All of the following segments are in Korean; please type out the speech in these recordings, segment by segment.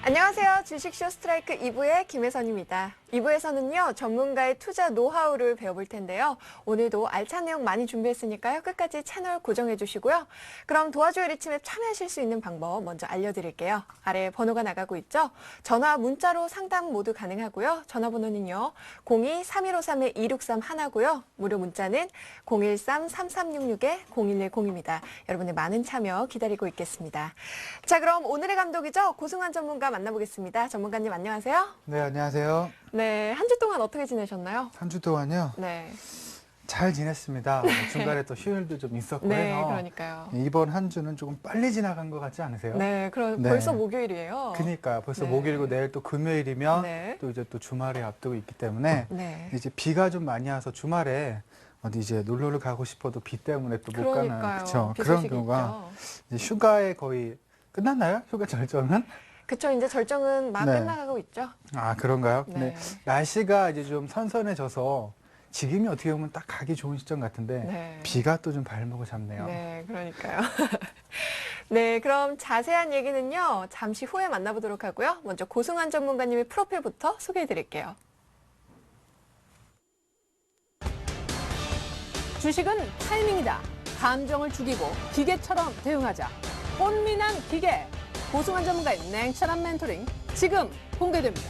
안녕하세요. 주식쇼 스트라이크 2부의 김혜선입니다. 2부에서는요, 전문가의 투자 노하우를 배워볼 텐데요. 오늘도 알찬 내용 많이 준비했으니까요. 끝까지 채널 고정해 주시고요. 그럼 도와줘요 리치맵 참여하실 수 있는 방법 먼저 알려드릴게요. 아래 번호가 나가고 있죠? 전화, 문자로 상담 모두 가능하고요. 전화번호는요, 02-3153-2631고요. 무료 문자는 013-3366-0110입니다. 여러분의 많은 참여 기다리고 있겠습니다. 자, 그럼 오늘의 감독이죠? 고승환 전문가 만나보겠습니다. 전문가님 안녕하세요. 네, 안녕하세요. 네, 한 주 동안 어떻게 지내셨나요? 한 주 동안요. 네. 잘 지냈습니다. 중간에 또 휴일도 좀 있었고 네, 해서 그러니까요. 이번 한 주는 조금 빨리 지나간 것 같지 않으세요? 네, 그럼 네. 벌써 목요일이에요. 그러니까요. 벌써 네. 목요일이고 내일 또 금요일이면 네. 또 이제 또 주말에 앞두고 있기 때문에 네. 이제 비가 좀 많이 와서 주말에 어디 이제 놀러를 가고 싶어도 비 때문에 또 못 가는 그렇죠. 비 그런 소식이 경우가 있죠. 이제 휴가에 거의 끝났나요? 휴가 절정은? 그쵸, 이제 절정은 막 네. 끝나가고 있죠. 아, 그런가요? 네. 근데 날씨가 이제 좀 선선해져서 지금이 어떻게 보면 딱 가기 좋은 시점 같은데 네. 비가 또 좀 발목을 잡네요. 네, 그러니까요. 네, 그럼 자세한 얘기는요, 잠시 후에 만나보도록 하고요. 먼저 고승환 전문가님의 프로필부터 소개해 드릴게요. 주식은 타이밍이다. 감정을 죽이고 기계처럼 대응하자. 혼미난 기계. 고승환 전문가의 냉철한 멘토링 지금 공개됩니다.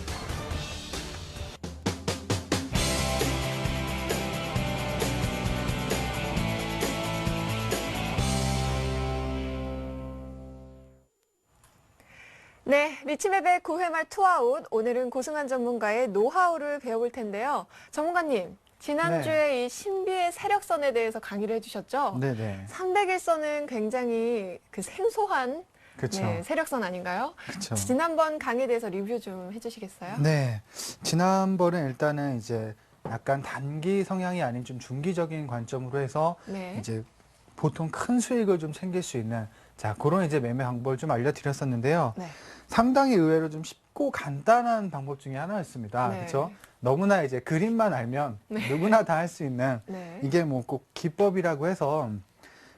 네, 리치맵의 9회 말 투아웃. 오늘은 고승환 전문가의 노하우를 배워볼 텐데요. 전문가님, 지난주에 이 신비의 세력선에 대해서 강의를 해주셨죠? 네네. 300일선은 굉장히 그 생소한 그렇죠. 네, 세력선 아닌가요? 그렇죠. 지난번 강의에 대해서 리뷰 좀 해주시겠어요? 네. 지난번에 일단은 이제 약간 단기 성향이 아닌 좀 중기적인 관점으로 해서 네. 이제 보통 큰 수익을 좀 챙길 수 있는 자, 그런 이제 매매 방법을 좀 알려드렸었는데요. 네. 상당히 의외로 좀 쉽고 간단한 방법 중에 하나였습니다. 네. 그렇죠? 너무나 이제 그림만 알면 누구나 다 할 수 있는 네. 이게 뭐 꼭 기법이라고 해서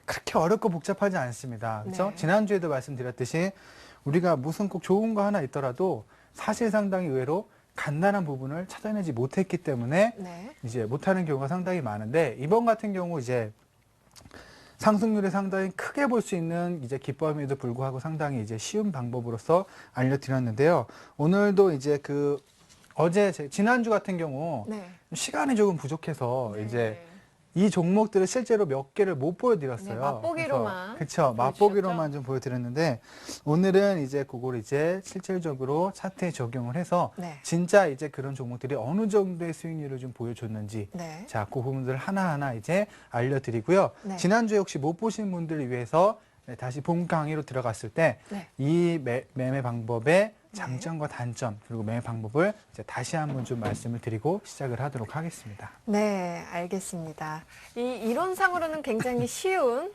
그렇게 어렵고 복잡하지 않습니다. 그렇죠? 네. 지난주에도 말씀드렸듯이 우리가 무슨 꼭 좋은 거 하나 있더라도 사실 상당히 의외로 간단한 부분을 찾아내지 못했기 때문에 네. 이제 못하는 경우가 상당히 많은데 이번 같은 경우 이제 상승률이 상당히 크게 볼 수 있는 이제 기법임에도 불구하고 상당히 이제 쉬운 방법으로서 알려드렸는데요. 오늘도 이제 지난주 같은 경우 네. 시간이 조금 부족해서 네. 이제 이 종목들을 실제로 몇 개를 못 보여드렸어요. 네, 맛보기로만 그렇죠. 맛보기로만 좀 보여드렸는데 오늘은 이제 그걸 이제 실질적으로 차트에 적용을 해서 네. 진짜 이제 그런 종목들이 어느 정도의 수익률을 좀 보여줬는지 네. 자, 그 부분들 하나하나 이제 알려드리고요. 네. 지난주에 혹시 못 보신 분들을 위해서 다시 본 강의로 들어갔을 때 이 네. 매매 방법의 장점과 단점 그리고 매매 방법을 이제 다시 한번 좀 말씀을 드리고 시작을 하도록 하겠습니다. 네, 알겠습니다. 이 이론상으로는 굉장히 쉬운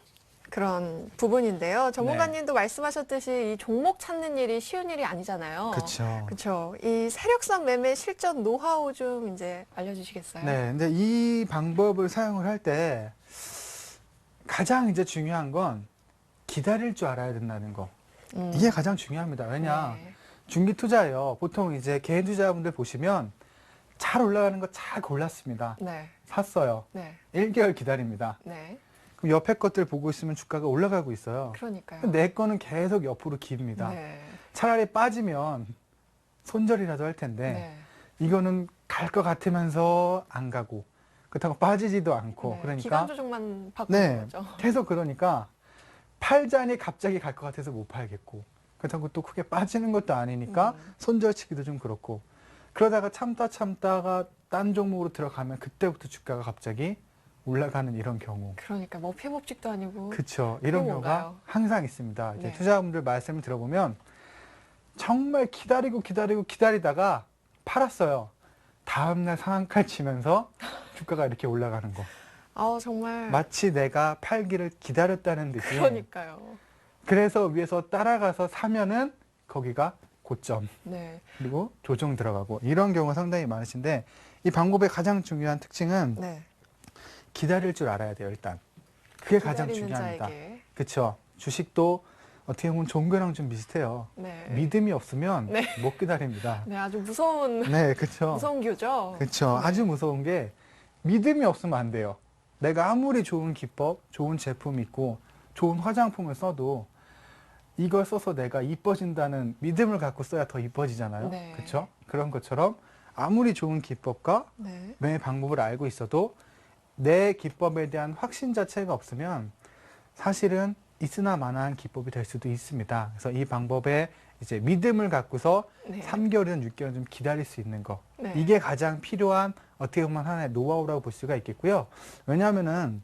그런 부분인데요. 전문가님도 말씀하셨듯이 이 종목 찾는 일이 쉬운 일이 아니잖아요. 그렇죠. 그렇죠. 이 세력선 매매 실전 노하우 좀 이제 알려주시겠어요? 네, 근데 이 방법을 사용을 할 때 가장 이제 중요한 건 기다릴 줄 알아야 된다는 거. 이게 가장 중요합니다. 왜냐? 네. 중기 투자예요. 보통 이제 개인 투자분들 보시면 잘 올라가는 거 잘 골랐습니다. 네. 샀어요. 네. 1개월 기다립니다. 네. 그럼 옆에 것들 보고 있으면 주가가 올라가고 있어요. 그러니까요. 내 거는 계속 옆으로 깁니다. 네. 차라리 빠지면 손절이라도 할 텐데 네. 이거는 갈 것 같으면서 안 가고 그렇다고 빠지지도 않고 네. 그러니까 기간 조정만 바꾸는 네, 거죠. 계속 그러니까 팔자니 갑자기 갈 것 같아서 못 팔겠고 그렇다고 또 크게 빠지는 것도 아니니까 손절치기도 좀 그렇고 그러다가 참다가 딴 종목으로 들어가면 그때부터 주가가 갑자기 올라가는 이런 경우. 그러니까 뭐 피법칙도 아니고. 그렇죠. 이런 그건 경우가 뭔가요? 항상 있습니다. 이제 네. 투자자분들 말씀을 들어보면 정말 기다리다가 팔았어요. 다음날 상한가 치면서 주가가 이렇게 올라가는 거. 정말. 마치 내가 팔기를 기다렸다는 듯이. 그러니까요. 그래서 위에서 따라가서 사면은 거기가 고점. 네. 그리고 조정 들어가고 이런 경우가 상당히 많으신데 이 방법의 가장 중요한 특징은 네. 기다릴 줄 알아야 돼요. 일단 그게 가장 기다리는 중요합니다. 자에게. 그렇죠. 주식도 어떻게 보면 종교랑 좀 비슷해요. 네. 믿음이 없으면 네. 못 기다립니다. 네, 아주 무서운 네, 그렇죠. 무서운 교죠. 그렇죠. 네. 아주 무서운 게 믿음이 없으면 안 돼요. 내가 아무리 좋은 기법, 좋은 제품 있고 좋은 화장품을 써도 이걸 써서 내가 이뻐진다는 믿음을 갖고 써야 더 이뻐지잖아요. 네. 그렇죠? 그런 것처럼 아무리 좋은 기법과 네. 매매 방법을 알고 있어도 내 기법에 대한 확신 자체가 없으면 사실은 있으나 마나한 기법이 될 수도 있습니다. 그래서 이 방법에 이제 믿음을 갖고서 네. 3개월이든 6개월 좀 기다릴 수 있는 거. 네. 이게 가장 필요한 어떻게 보면 하나의 노하우라고 볼 수가 있겠고요. 왜냐하면은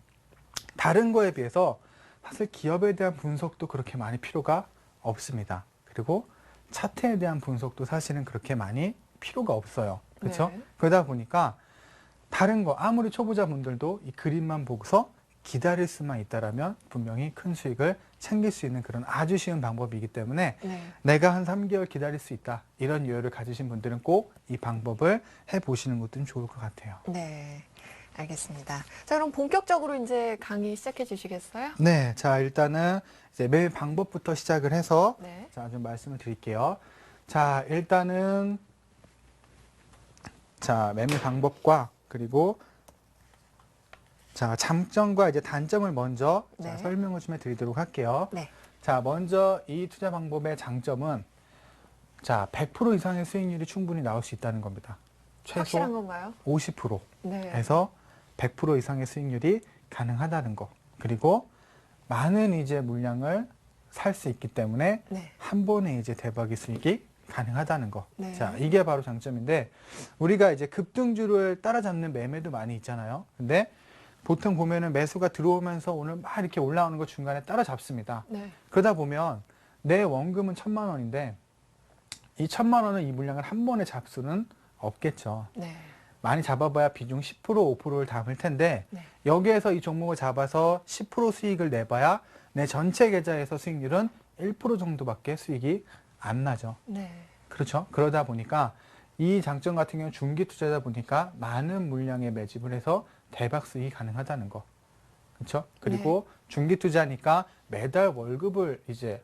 다른 거에 비해서 사실 기업에 대한 분석도 그렇게 많이 필요가 없습니다. 그리고 차트에 대한 분석도 사실은 그렇게 많이 필요가 없어요. 그렇죠? 네. 그러다 보니까 다른 거 아무리 초보자분들도 이 그림만 보고서 기다릴 수만 있다라면 분명히 큰 수익을 챙길 수 있는 그런 아주 쉬운 방법이기 때문에 네. 내가 한 3개월 기다릴 수 있다. 이런 여유를 가지신 분들은 꼭 이 방법을 해보시는 것도 좋을 것 같아요. 네. 알겠습니다. 자, 그럼 본격적으로 이제 강의 시작해 주시겠어요? 네. 자, 일단은 이제 매매 방법부터 시작을 해서 네. 자, 좀 말씀을 드릴게요. 자, 일단은 자, 매매 방법과 그리고 자, 장점과 이제 단점을 먼저 자, 네. 설명을 좀 해드리도록 할게요. 네. 자, 먼저 이 투자 방법의 장점은 자, 100% 이상의 수익률이 충분히 나올 수 있다는 겁니다. 확실한 최소 건가요? 50%에서 네. 100% 이상의 수익률이 가능하다는 거. 그리고 많은 이제 물량을 살 수 있기 때문에 네. 한 번에 이제 대박의 수익이 가능하다는 거. 네. 자, 이게 바로 장점인데 우리가 이제 급등주를 따라잡는 매매도 많이 있잖아요. 근데 보통 보면은 매수가 들어오면서 오늘 막 이렇게 올라오는 거 중간에 따라잡습니다. 네. 그러다 보면 내 원금은 1,000만 원인데 이 1,000만 원은 이 물량을 한 번에 잡수는 없겠죠. 네. 많이 잡아봐야 비중 10%, 5%를 담을 텐데 네. 여기에서 이 종목을 잡아서 10% 수익을 내봐야 내 전체 계좌에서 수익률은 1% 정도밖에 수익이 안 나죠. 네. 그렇죠. 그러다 보니까 이 장점 같은 경우는 중기 투자다 보니까 많은 물량에 매집을 해서 대박 수익이 가능하다는 거. 그렇죠. 그리고 중기 투자니까 매달 월급을 이제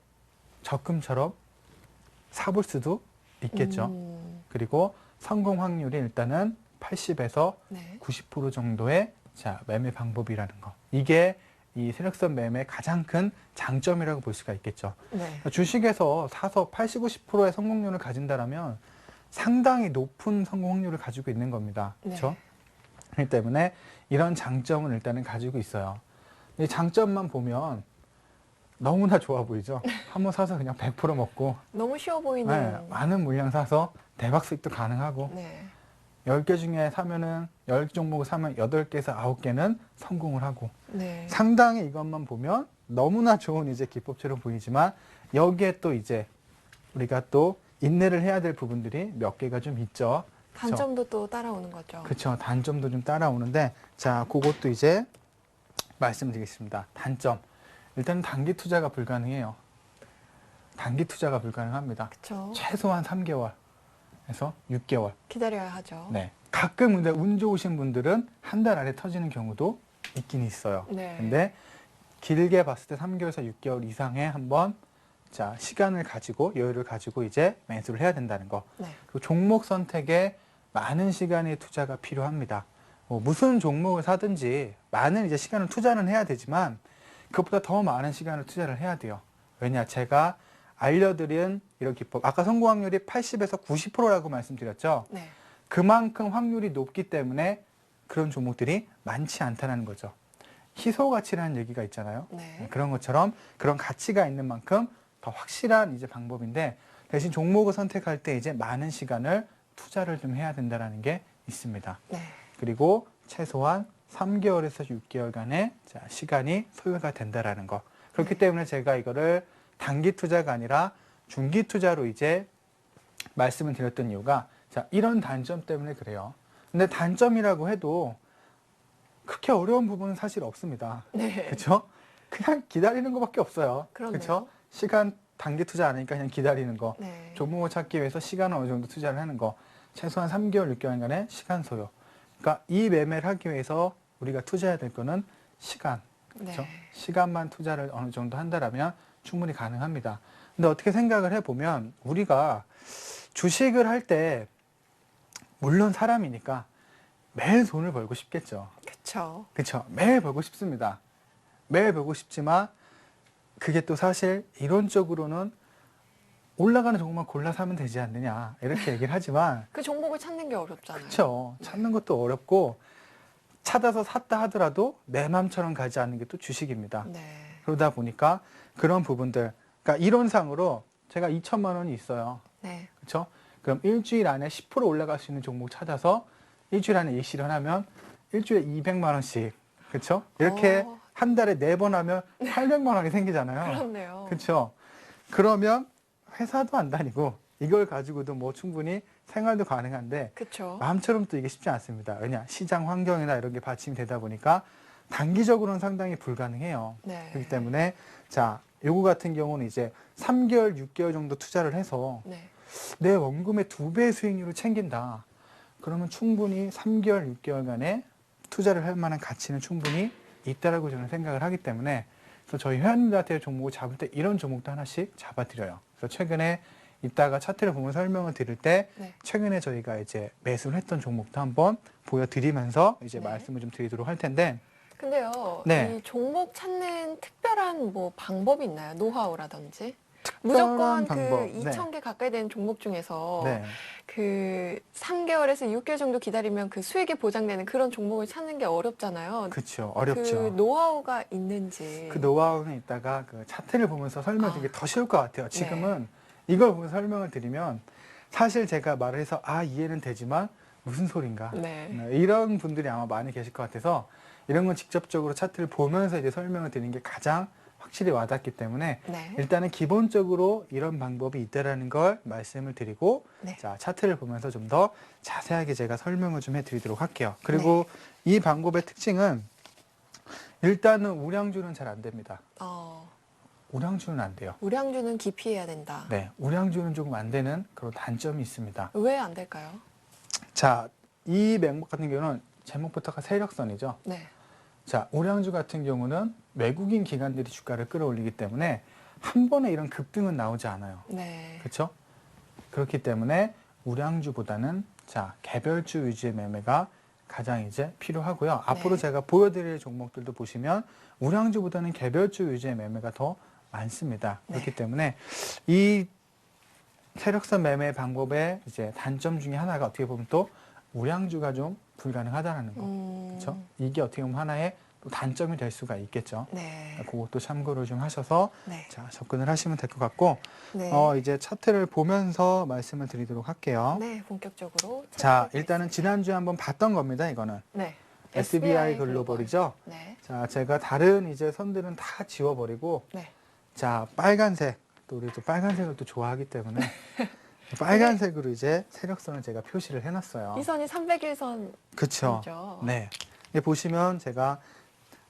적금처럼 사볼 수도 있겠죠. 그리고 성공 확률이 일단은 80에서 네. 90% 정도의 자, 매매 방법이라는 거. 이게 이 세력선 매매의 가장 큰 장점이라고 볼 수가 있겠죠. 네. 주식에서 사서 80, 90%의 성공률을 가진다면 상당히 높은 성공 확률을 가지고 있는 겁니다. 그렇죠? 네. 그렇기 때문에 이런 장점은 일단은 가지고 있어요. 이 장점만 보면 너무나 좋아 보이죠? 한번 사서 그냥 100% 먹고 너무 쉬워 보이는. 네, 많은 물량 사서 대박 수익도 가능하고 네. 10개 중에 사면은 10종목을 사면 8개에서 9개는 성공을 하고 네. 상당히 이것만 보면 너무나 좋은 이제 기법처럼 보이지만 여기에 또 이제 우리가 또 인내를 해야 될 부분들이 몇 개가 좀 있죠. 그쵸? 단점도 또 따라오는 거죠. 그렇죠. 단점도 좀 따라오는데 자, 그것도 이제 말씀드리겠습니다. 단점. 일단 단기 투자가 불가능해요. 단기 투자가 불가능합니다. 그렇죠. 최소한 3개월에서 6개월. 기다려야 하죠. 네. 가끔 근데 운 좋으신 분들은 한 달 안에 터지는 경우도 있긴 있어요. 네. 근데 길게 봤을 때 3개월에서 6개월 이상의 한번 자, 시간을 가지고 여유를 가지고 이제 매수를 해야 된다는 거. 네. 그리고 종목 선택에 많은 시간의 투자가 필요합니다. 무슨 종목을 사든지 많은 이제 시간을 투자는 해야 되지만 그것보다 더 많은 시간을 투자를 해야 돼요. 왜냐? 제가 알려드린 이런 기법. 아까 성공 확률이 80에서 90%라고 말씀드렸죠. 네. 그만큼 확률이 높기 때문에 그런 종목들이 많지 않다는 거죠. 희소 가치라는 얘기가 있잖아요. 네. 그런 것처럼 그런 가치가 있는 만큼 더 확실한 이제 방법인데 대신 종목을 선택할 때 이제 많은 시간을 투자를 좀 해야 된다는 게 있습니다. 네. 그리고 최소한 3개월에서 6개월간의 자, 시간이 소요가 된다라는 거. 그렇기 때문에 제가 이거를 단기 투자가 아니라 중기 투자로 이제 말씀을 드렸던 이유가 자, 이런 단점 때문에 그래요. 근데 단점이라고 해도 그렇게 어려운 부분은 사실 없습니다. 네. 그렇죠? 그냥 기다리는 것밖에 없어요. 그렇네요. 그렇죠? 시간 단기 투자 안 하니까 그냥 기다리는 거. 네. 종목을 찾기 위해서 시간을 어느 정도 투자를 하는 거. 최소한 3개월, 6개월간의 시간 소요. 그러니까 이 매매를 하기 위해서 우리가 투자해야 될 거는 시간. 그렇죠? 네. 시간만 투자를 어느 정도 한다라면 충분히 가능합니다. 근데 어떻게 생각을 해보면 우리가 주식을 할 때 물론 사람이니까 매일 돈을 벌고 싶겠죠. 그렇죠. 그렇죠. 매일 벌고 싶습니다. 매일 벌고 싶지만 그게 또 사실 이론적으로는 올라가는 종목만 골라 사면 되지 않느냐 이렇게 얘기를 하지만 그 종목을 찾는 게 어렵잖아요. 그렇죠. 찾는 것도 어렵고 찾아서 샀다 하더라도 내 마음처럼 가지 않는 게 또 주식입니다. 네. 그러다 보니까 그런 부분들, 그러니까 이론상으로 제가 2천만 원이 있어요. 네. 그렇죠? 그럼 일주일 안에 10% 올라갈 수 있는 종목 찾아서 일주일 안에 일실현하면 일주일에 200만 원씩, 그렇죠? 이렇게 어. 한 달에 4번 하면 800만 원이 생기잖아요. 그렇네요. 그렇죠? 그러면 회사도 안 다니고 이걸 가지고도 뭐 충분히 생활도 가능한데 그렇죠. 마음처럼 또 이게 쉽지 않습니다. 왜냐? 시장 환경이나 이런 게 받침이 되다 보니까 단기적으로는 상당히 불가능해요. 네. 그렇기 때문에 자, 요거 같은 경우는 이제 3개월, 6개월 정도 투자를 해서 네. 내 원금의 2배의 수익률을 챙긴다. 그러면 충분히 3개월, 6개월간의 투자를 할 만한 가치는 충분히 있다라고 저는 생각을 하기 때문에 그래서 저희 회원님들한테 종목을 잡을 때 이런 종목도 하나씩 잡아드려요. 그래서 최근에 이따가 차트를 보면 설명을 드릴 때 네. 최근에 저희가 이제 매수를 했던 종목도 한번 보여드리면서 이제 네. 말씀을 좀 드리도록 할 텐데 근데요, 네. 이 종목 찾는 특별한 뭐 방법이 있나요? 노하우라든지? 무조건 그 방법. 네. 2,000개 가까이 되는 종목 중에서 네. 그 3개월에서 6개월 정도 기다리면 그 수익이 보장되는 그런 종목을 찾는 게 어렵잖아요. 그렇죠. 그 어렵죠. 노하우가 있는지. 그 노하우는 이따가 그 차트를 보면서 설명드리는 게 더 쉬울 것 같아요. 지금은 네. 이걸 보면서 설명을 드리면 사실 제가 말을 해서 이해는 되지만 무슨 소린가. 네. 이런 분들이 아마 많이 계실 것 같아서 이런 건 직접적으로 차트를 보면서 이제 설명을 드리는 게 가장 확실히 와닿기 때문에 네. 일단은 기본적으로 이런 방법이 있다라는 걸 말씀을 드리고 네. 자, 차트를 보면서 좀 더 자세하게 제가 설명을 좀 해드리도록 할게요. 그리고 이 방법의 특징은 일단은 우량주는 잘 안 됩니다. 우량주는 안 돼요. 우량주는 기피해야 된다. 네, 우량주는 조금 안 되는 그런 단점이 있습니다. 왜 안 될까요? 자, 이 명목 같은 경우는 제목부터가 세력선이죠. 네. 자, 우량주 같은 경우는 외국인 기관들이 주가를 끌어올리기 때문에 한 번에 이런 급등은 나오지 않아요. 네. 그렇죠? 그렇기 때문에 우량주보다는 자, 개별주 위주의 매매가 가장 이제 필요하고요. 앞으로 제가 보여드릴 종목들도 보시면 우량주보다는 개별주 위주의 매매가 더 많습니다. 그렇기 때문에 이 세력선 매매 방법의 이제 단점 중에 하나가 어떻게 보면 또 우량주가 좀 불가능하다는 거. 그렇죠? 이게 어떻게 보면 하나의 또 단점이 될 수가 있겠죠. 네. 그것도 참고를 좀 하셔서 네. 자, 접근을 하시면 될 것 같고 네. 이제 차트를 보면서 말씀을 드리도록 할게요. 네, 본격적으로. 자, 찾아뵙겠습니다. 일단은 지난주에 한번 봤던 겁니다. 이거는 네. SBI 글로벌이죠. 네. 자, 제가 다른 이제 선들은 다 지워버리고 네. 자, 빨간색 또 우리 또 빨간색을 또 좋아하기 때문에 빨간색으로 이제 세력선을 제가 표시를 해놨어요. 이 선이 301선. 그렇죠. 죠 네. 여기 보시면 제가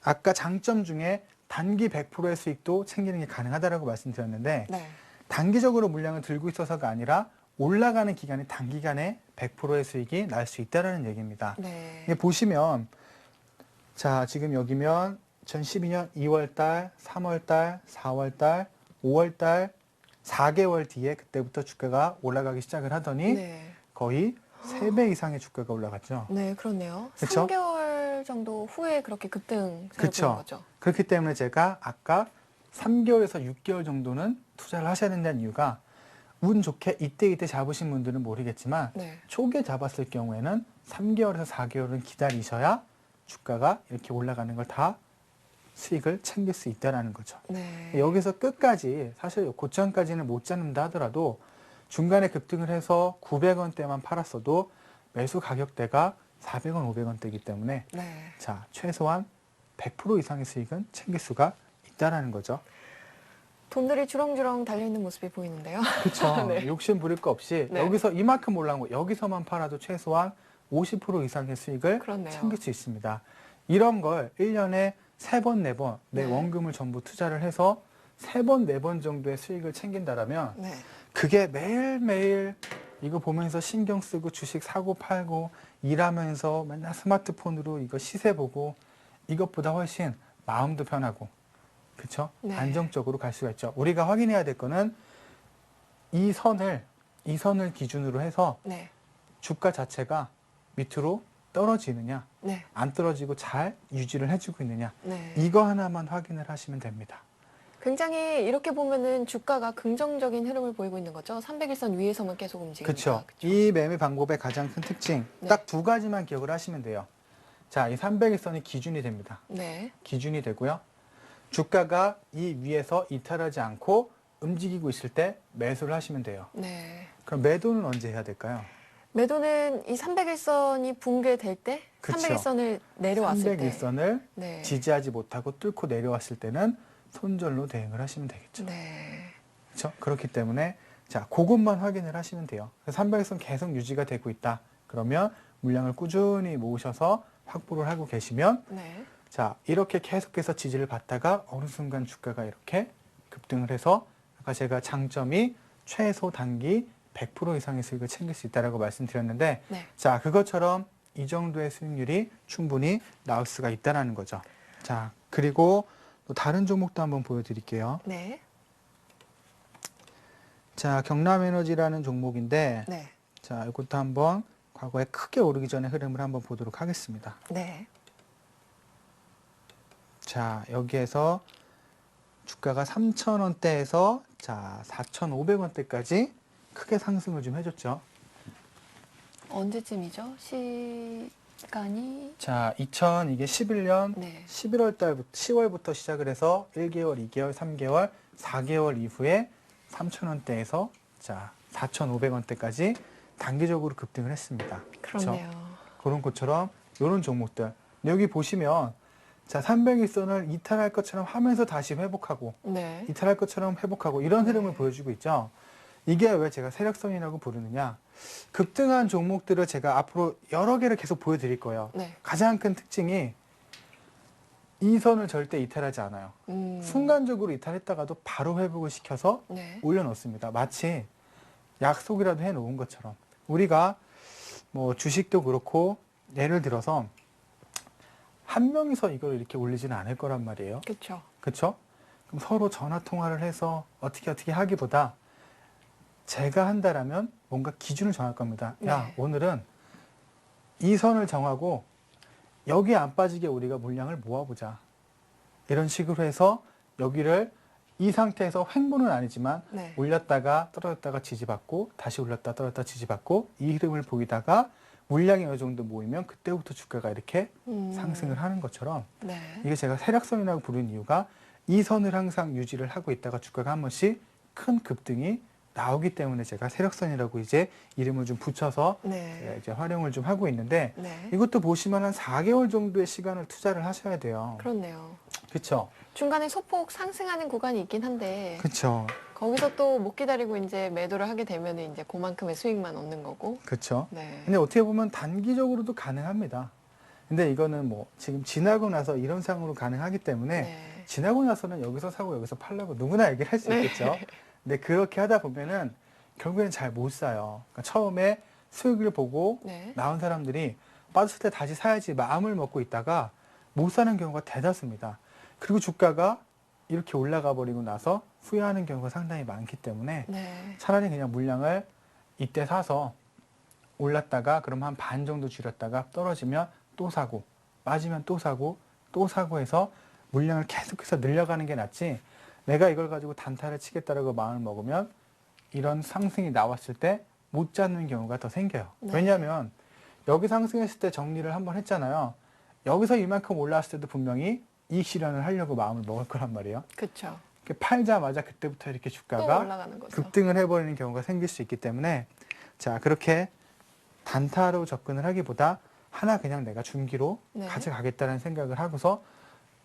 아까 장점 중에 단기 100%의 수익도 챙기는 게 가능하다라고 말씀드렸는데 네. 단기적으로 물량을 들고 있어서가 아니라 올라가는 기간에 단기간에 100%의 수익이 날 수 있다라는 얘기입니다. 네. 이게 보시면 자, 지금 여기면 2012년 2월달, 3월달, 4월달, 5월달 4개월 뒤에 그때부터 주가가 올라가기 시작을 하더니 네. 거의 3배 이상의 주가가 올라갔죠. 네, 그렇네요. 그쵸? 3개월 정도 후에 그렇게 급등 그쵸. 보는 거죠. 그렇기 때문에 제가 아까 3개월에서 6개월 정도는 투자를 하셔야 된다는 이유가 운 좋게 이때 잡으신 분들은 모르겠지만 네. 초기에 잡았을 경우에는 3개월에서 4개월은 기다리셔야 주가가 이렇게 올라가는 걸 다 수익을 챙길 수 있다는 거죠. 네. 여기서 끝까지 사실 고점까지는 못 잡는다 하더라도 중간에 급등을 해서 900원대만 팔았어도 매수 가격대가 400원, 500원대이기 때문에 네. 자, 최소한 100% 이상의 수익은 챙길 수가 있다는 거죠. 돈들이 주렁주렁 달려있는 모습이 보이는데요. 그렇죠. 네. 욕심 부릴 거 없이 네. 여기서 이만큼 올라온 거 여기서만 팔아도 최소한 50% 이상의 수익을 그렇네요. 챙길 수 있습니다. 이런 걸 1년에 3번, 4번 내 네. 원금을 전부 투자를 해서 3번, 4번 정도의 수익을 챙긴다라면 네. 그게 매일매일 이거 보면서 신경 쓰고 주식 사고 팔고 일하면서 맨날 스마트폰으로 이거 시세 보고 이것보다 훨씬 마음도 편하고 그렇죠? 네. 안정적으로 갈 수가 있죠. 우리가 확인해야 될 거는 이 선을 기준으로 해서 네. 주가 자체가 밑으로 떨어지느냐, 네. 안 떨어지고 잘 유지를 해주고 있느냐, 네. 이거 하나만 확인을 하시면 됩니다. 굉장히 이렇게 보면은 주가가 긍정적인 흐름을 보이고 있는 거죠. 300일선 위에서만 계속 움직이니까. 그렇죠. 이 매매 방법의 가장 큰 특징, 네. 딱 두 가지만 기억을 하시면 돼요. 자, 이 300일선이 기준이 됩니다. 네. 기준이 되고요. 주가가 이 위에서 이탈하지 않고 움직이고 있을 때 매수를 하시면 돼요. 네. 그럼 매도는 언제 해야 될까요? 매도는 이 300일선이 붕괴될 때, 그쵸. 300일선을 내려왔을 때. 300일선을 네. 지지하지 못하고 뚫고 내려왔을 때는 손절로 대응을 하시면 되겠죠. 네. 그렇죠? 그렇기 때문에 자, 그것만 확인을 하시면 돼요. 300일선 계속 유지가 되고 있다. 그러면 물량을 꾸준히 모으셔서 확보를 하고 계시면 네. 자, 이렇게 계속해서 지지를 받다가 어느 순간 주가가 이렇게 급등을 해서 아까 제가 장점이 최소 단기 100% 이상의 수익을 챙길 수 있다라고 말씀드렸는데 네. 자, 그것처럼 이 정도의 수익률이 충분히 나올 수가 있다라는 거죠. 자, 그리고 또 다른 종목도 한번 보여드릴게요. 네. 자, 경남에너지라는 종목인데 네. 자, 이것도 한번 과거에 크게 오르기 전에 흐름을 한번 보도록 하겠습니다. 네. 자, 여기에서 주가가 3,000원대에서 자, 4,500원대까지 크게 상승을 좀 해줬죠. 언제쯤이죠? 시간이? 자, 2011년 네. 11월 달부터 10월부터 시작을 해서 1개월, 2개월, 3개월, 4개월 이후에 3,000원대에서 자, 4,500원대까지 단기적으로 급등을 했습니다. 그렇네요. 그런 것처럼 이런 종목들. 여기 보시면 자, 300일선을 이탈할 것처럼 하면서 다시 회복하고 네. 이탈할 것처럼 회복하고 이런 흐름을 네. 보여주고 있죠. 이게 왜 제가 세력선이라고 부르느냐. 급등한 종목들을 제가 앞으로 여러 개를 계속 보여드릴 거예요. 네. 가장 큰 특징이 이 선을 절대 이탈하지 않아요. 순간적으로 이탈했다가도 바로 회복을 시켜서 네. 올려놓습니다. 마치 약속이라도 해놓은 것처럼. 우리가 뭐 주식도 그렇고 예를 들어서 한 명이서 이걸 이렇게 올리지는 않을 거란 말이에요. 그렇죠. 그렇죠? 그럼 서로 전화 통화를 해서 어떻게 하기보다 제가 한다라면 뭔가 기준을 정할 겁니다. 야, 네. 오늘은 이 선을 정하고 여기 안 빠지게 우리가 물량을 모아보자. 이런 식으로 해서 여기를 이 상태에서 횡보는 아니지만 네. 올렸다가 떨어졌다가 지지받고 다시 올렸다 떨어졌다 지지받고 이 흐름을 보이다가 물량이 어느 정도 모이면 그때부터 주가가 이렇게 상승을 하는 것처럼 네. 이게 제가 세력선이라고 부르는 이유가 이 선을 항상 유지를 하고 있다가 주가가 한 번씩 큰 급등이 나오기 때문에 제가 세력선이라고 이제 이름을 좀 붙여서 네. 이제 활용을 좀 하고 있는데 네. 이것도 보시면 한 4개월 정도의 시간을 투자를 하셔야 돼요. 그렇네요. 그렇죠? 중간에 소폭 상승하는 구간이 있긴 한데 그렇죠. 거기서 또 못 기다리고 이제 매도를 하게 되면 이제 그만큼의 수익만 얻는 거고. 그렇죠. 네. 근데 어떻게 보면 단기적으로도 가능합니다. 근데 이거는 뭐 지금 지나고 나서 이런 상황으로 가능하기 때문에 네. 지나고 나서는 여기서 사고 여기서 팔라고 누구나 얘기를 할 수 네. 있겠죠. 근데 그렇게 하다 보면은 결국에는 잘 못 사요. 그러니까 처음에 수익을 보고 네. 나온 사람들이 빠졌을 때 다시 사야지 마음을 먹고 있다가 못 사는 경우가 대다수입니다. 그리고 주가가 이렇게 올라가 버리고 나서 후회하는 경우가 상당히 많기 때문에 네. 차라리 그냥 물량을 이때 사서 올랐다가 그럼 한 반 정도 줄였다가 떨어지면 또 사고 빠지면 또 사고 또 사고 해서 물량을 계속해서 늘려가는 게 낫지 내가 이걸 가지고 단타를 치겠다라고 마음을 먹으면 이런 상승이 나왔을 때 못 잡는 경우가 더 생겨요. 네. 왜냐하면 여기 상승했을 때 정리를 한번 했잖아요. 여기서 이만큼 올라왔을 때도 분명히 이익 실현을 하려고 마음을 먹을 거란 말이에요. 그렇죠. 이렇게 팔자마자 그때부터 이렇게 또 주가가 올라가는 거죠. 급등을 해버리는 경우가 생길 수 있기 때문에 자 그렇게 단타로 접근을 하기보다 하나 그냥 내가 중기로 네. 가져가겠다는 생각을 하고서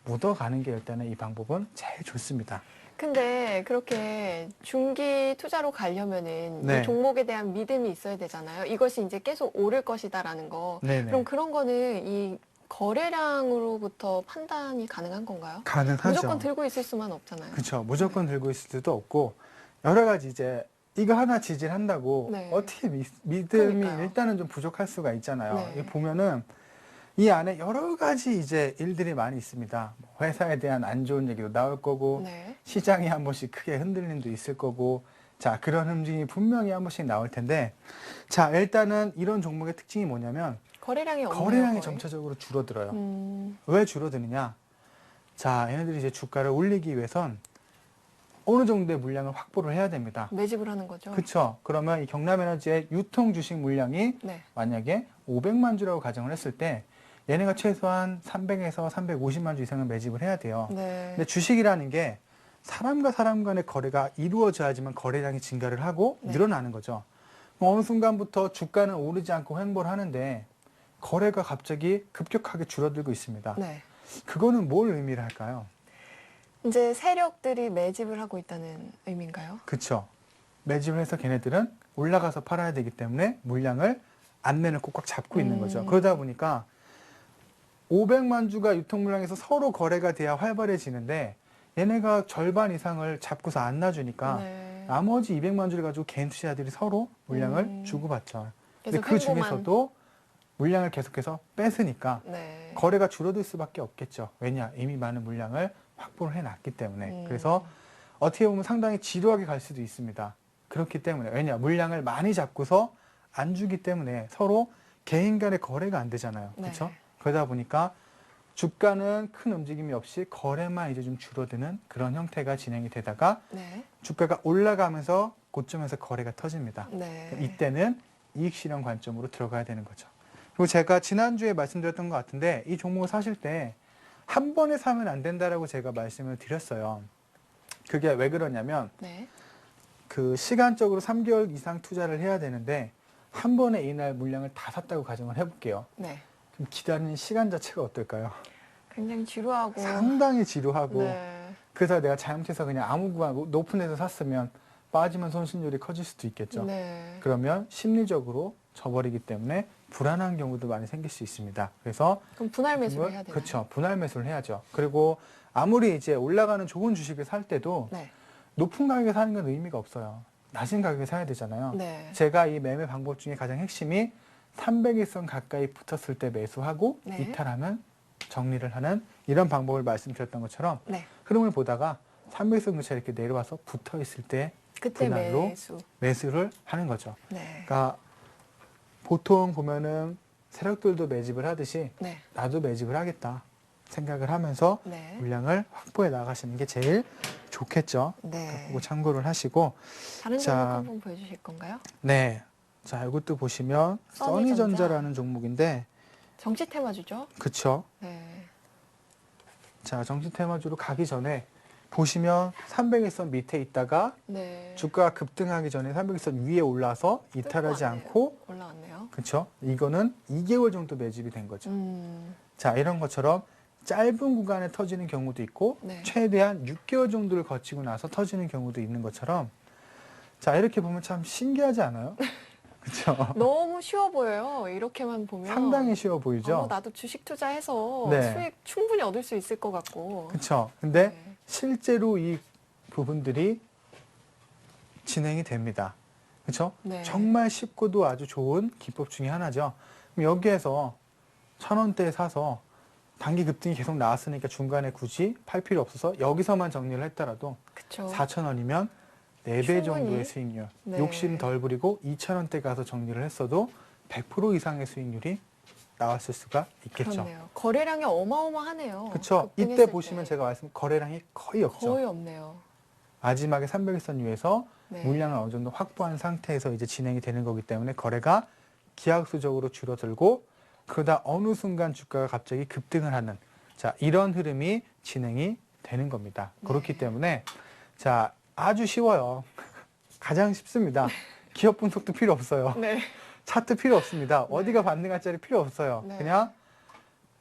묻어가는 게 일단은 이 방법은 제일 좋습니다. 근데 그렇게 중기 투자로 가려면은 네. 이 종목에 대한 믿음이 있어야 되잖아요. 이것이 이제 계속 오를 것이다라는 거. 네네. 그럼 그런 거는 이 거래량으로부터 판단이 가능한 건가요? 가능하죠. 무조건 들고 있을 수만 없잖아요. 그렇죠. 무조건 들고 있을 수도 없고 여러 가지 이제 이거 하나 지지한다고 네. 어떻게 믿음이 그러니까요. 일단은 좀 부족할 수가 있잖아요. 네. 이거 보면은 이 안에 여러 가지 이제 일들이 많이 있습니다. 회사에 대한 안 좋은 얘기도 나올 거고, 네. 시장이 한 번씩 크게 흔들림도 있을 거고, 자, 그런 움직임이 분명히 한 번씩 나올 텐데, 자, 일단은 이런 종목의 특징이 뭐냐면, 거래량이 없네요. 거래량이 거의. 점차적으로 줄어들어요. 음, 왜 줄어드느냐? 자, 얘네들이 이제 주가를 올리기 위해선 어느 정도의 물량을 확보를 해야 됩니다. 매집을 하는 거죠. 그렇죠? 그러면 이 경남에너지의 유통 주식 물량이 네. 만약에 500만 주라고 가정을 했을 때 얘네가 최소한 300에서 350만 주 이상은 매집을 해야 돼요. 네. 근데 주식이라는 게 사람과 사람 간의 거래가 이루어져야지만 거래량이 증가를 하고 네. 늘어나는 거죠. 그럼 어느 순간부터 주가는 오르지 않고 횡보를 하는데 거래가 갑자기 급격하게 줄어들고 있습니다. 네. 그거는 뭘 의미를 할까요? 이제 세력들이 매집을 하고 있다는 의미인가요? 그렇죠. 매집을 해서 걔네들은 올라가서 팔아야 되기 때문에 물량을 안 내놓고 꽉 잡고 있는 거죠. 그러다 보니까 500만 주가 유통 물량에서 서로 거래가 돼야 활발해지는데 얘네가 절반 이상을 잡고서 안 놔주니까 네. 나머지 200만 주를 가지고 개인 투자자들이 서로 물량을 주고받죠. 근데 계속 그 횡보만. 중에서도 물량을 계속해서 뺏으니까 네. 거래가 줄어들 수밖에 없겠죠. 왜냐? 이미 많은 물량을 확보를 해놨기 때문에. 그래서 어떻게 보면 상당히 지루하게 갈 수도 있습니다. 그렇기 때문에. 왜냐? 물량을 많이 잡고서 안 주기 때문에 서로 개인 간의 거래가 안 되잖아요. 네. 그렇죠? 그러다 보니까 주가는 큰 움직임이 없이 거래만 이제 좀 줄어드는 그런 형태가 진행이 되다가 네. 주가가 올라가면서 고점에서 거래가 터집니다. 네. 이때는 이익 실현 관점으로 들어가야 되는 거죠. 그리고 제가 지난주에 말씀드렸던 것 같은데 이 종목을 사실 때 한 번에 사면 안 된다라고 제가 말씀을 드렸어요. 그게 왜 그러냐면 네. 그 시간적으로 3개월 이상 투자를 해야 되는데 한 번에 이날 물량을 다 샀다고 가정을 해볼게요. 네. 그럼 기다리는 시간 자체가 어떨까요? 굉장히 지루하고. 상당히 지루하고 네. 그래서 내가 잘못해서 그냥 아무 구간 높은 데서 샀으면 빠지면 손실률이 커질 수도 있겠죠. 네. 그러면 심리적으로 져버리기 때문에 불안한 경우도 많이 생길 수 있습니다. 그래서 그럼 분할 매수를 해야 되나요? 그렇죠. 분할 매수를 해야죠. 그리고 아무리 이제 올라가는 좋은 주식을 살 때도 네. 높은 가격에 사는 건 의미가 없어요. 낮은 가격에 사야 되잖아요. 네. 제가 이 매매 방법 중에 가장 핵심이 300일선 가까이 붙었을 때 매수하고 네. 이탈하면 정리를 하는 이런 방법을 말씀드렸던 것처럼 네. 흐름을 보다가 300일선 근처에 이렇게 내려와서 붙어 있을 때 그때 분할로 매수. 매수를 하는 거죠. 네. 그러니까 보통 보면은 세력들도 매집을 하듯이 네. 나도 매집을 하겠다 생각을 하면서 네. 물량을 확보해 나가시는 게 제일 좋겠죠. 네. 그거 참고를 하시고 다른 자. 종목 한번 보여주실 건가요? 네. 자, 이것도 보시면 써니전자. 써니전자라는 종목인데 정치 테마주죠? 그쵸? 네. 자, 정치 테마주로 가기 전에 보시면 300일선 밑에 있다가 네. 주가가 급등하기 전에 300일선 위에 올라서 이탈하지 뜯고 왔네요. 않고 올라왔네요. 그쵸? 이거는 2개월 정도 매집이 된 거죠. 자, 이런 것처럼 짧은 구간에 터지는 경우도 있고 네. 최대한 6개월 정도를 거치고 나서 터지는 경우도 있는 것처럼 자, 이렇게 보면 참 신기하지 않아요? 그렇죠? 너무 쉬워 보여요. 이렇게만 보면. 상당히 쉬워 보이죠? 나도 주식 투자해서 네. 수익 충분히 얻을 수 있을 것 같고. 그렇죠? 근데 네. 실제로 이 부분들이 진행이 됩니다. 그렇죠? 네. 정말 쉽고도 아주 좋은 기법 중에 하나죠. 그럼 여기에서 1,000원대에 사서 단기 급등이 계속 나왔으니까 중간에 굳이 팔 필요 없어서 여기서만 정리를 했더라도 그쵸. 4,000원이면 4배 충분히. 정도의 수익률. 네. 욕심 덜 부리고 2,000원대 가서 정리를 했어도 100% 이상의 수익률이 나왔을 수가 있겠죠. 그렇네요. 거래량이 어마어마하네요. 그렇죠. 급등했을 이때 때. 보시면 제가 말씀 거래량이 거의 없죠. 거의 없네요. 마지막에 300일선 위에서 네. 물량을 어느 정도 확보한 상태에서 이제 진행이 되는 거기 때문에 거래가 기하급수적으로 줄어들고 그러다 어느 순간 주가가 갑자기 급등을 하는 자 이런 흐름이 진행이 되는 겁니다. 네. 그렇기 때문에 자 아주 쉬워요. 가장 쉽습니다. 기업 분석도 필요 없어요. 네. 차트 필요 없습니다. 어디가 반등할지 필요 없어요. 네. 그냥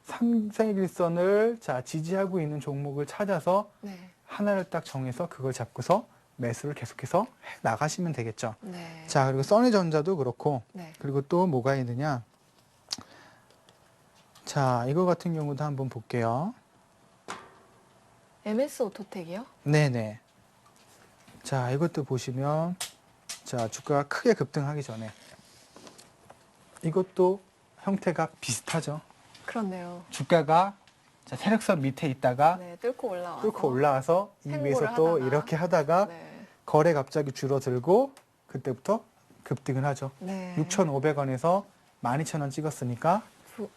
300일선을 자 지지하고 있는 종목을 찾아서 네. 하나를 딱 정해서 그걸 잡고서 매수를 계속해서 해 나가시면 되겠죠. 네. 자, 그리고 써니전자도 그렇고, 네. 그리고 또 뭐가 있느냐. 자, 이거 같은 경우도 한번 볼게요. MS 오토텍이요? 네네. 자, 이것도 보시면, 자, 주가가 크게 급등하기 전에, 이것도 형태가 비슷하죠. 그렇네요. 주가가 자, 세력선 밑에 있다가 네, 뚫고 올라와서 이 횡보를 위에서 또 하다가. 이렇게 하다가 네. 거래 갑자기 줄어들고 그때부터 급등을 하죠. 네. 6,500원에서 12,000원 찍었으니까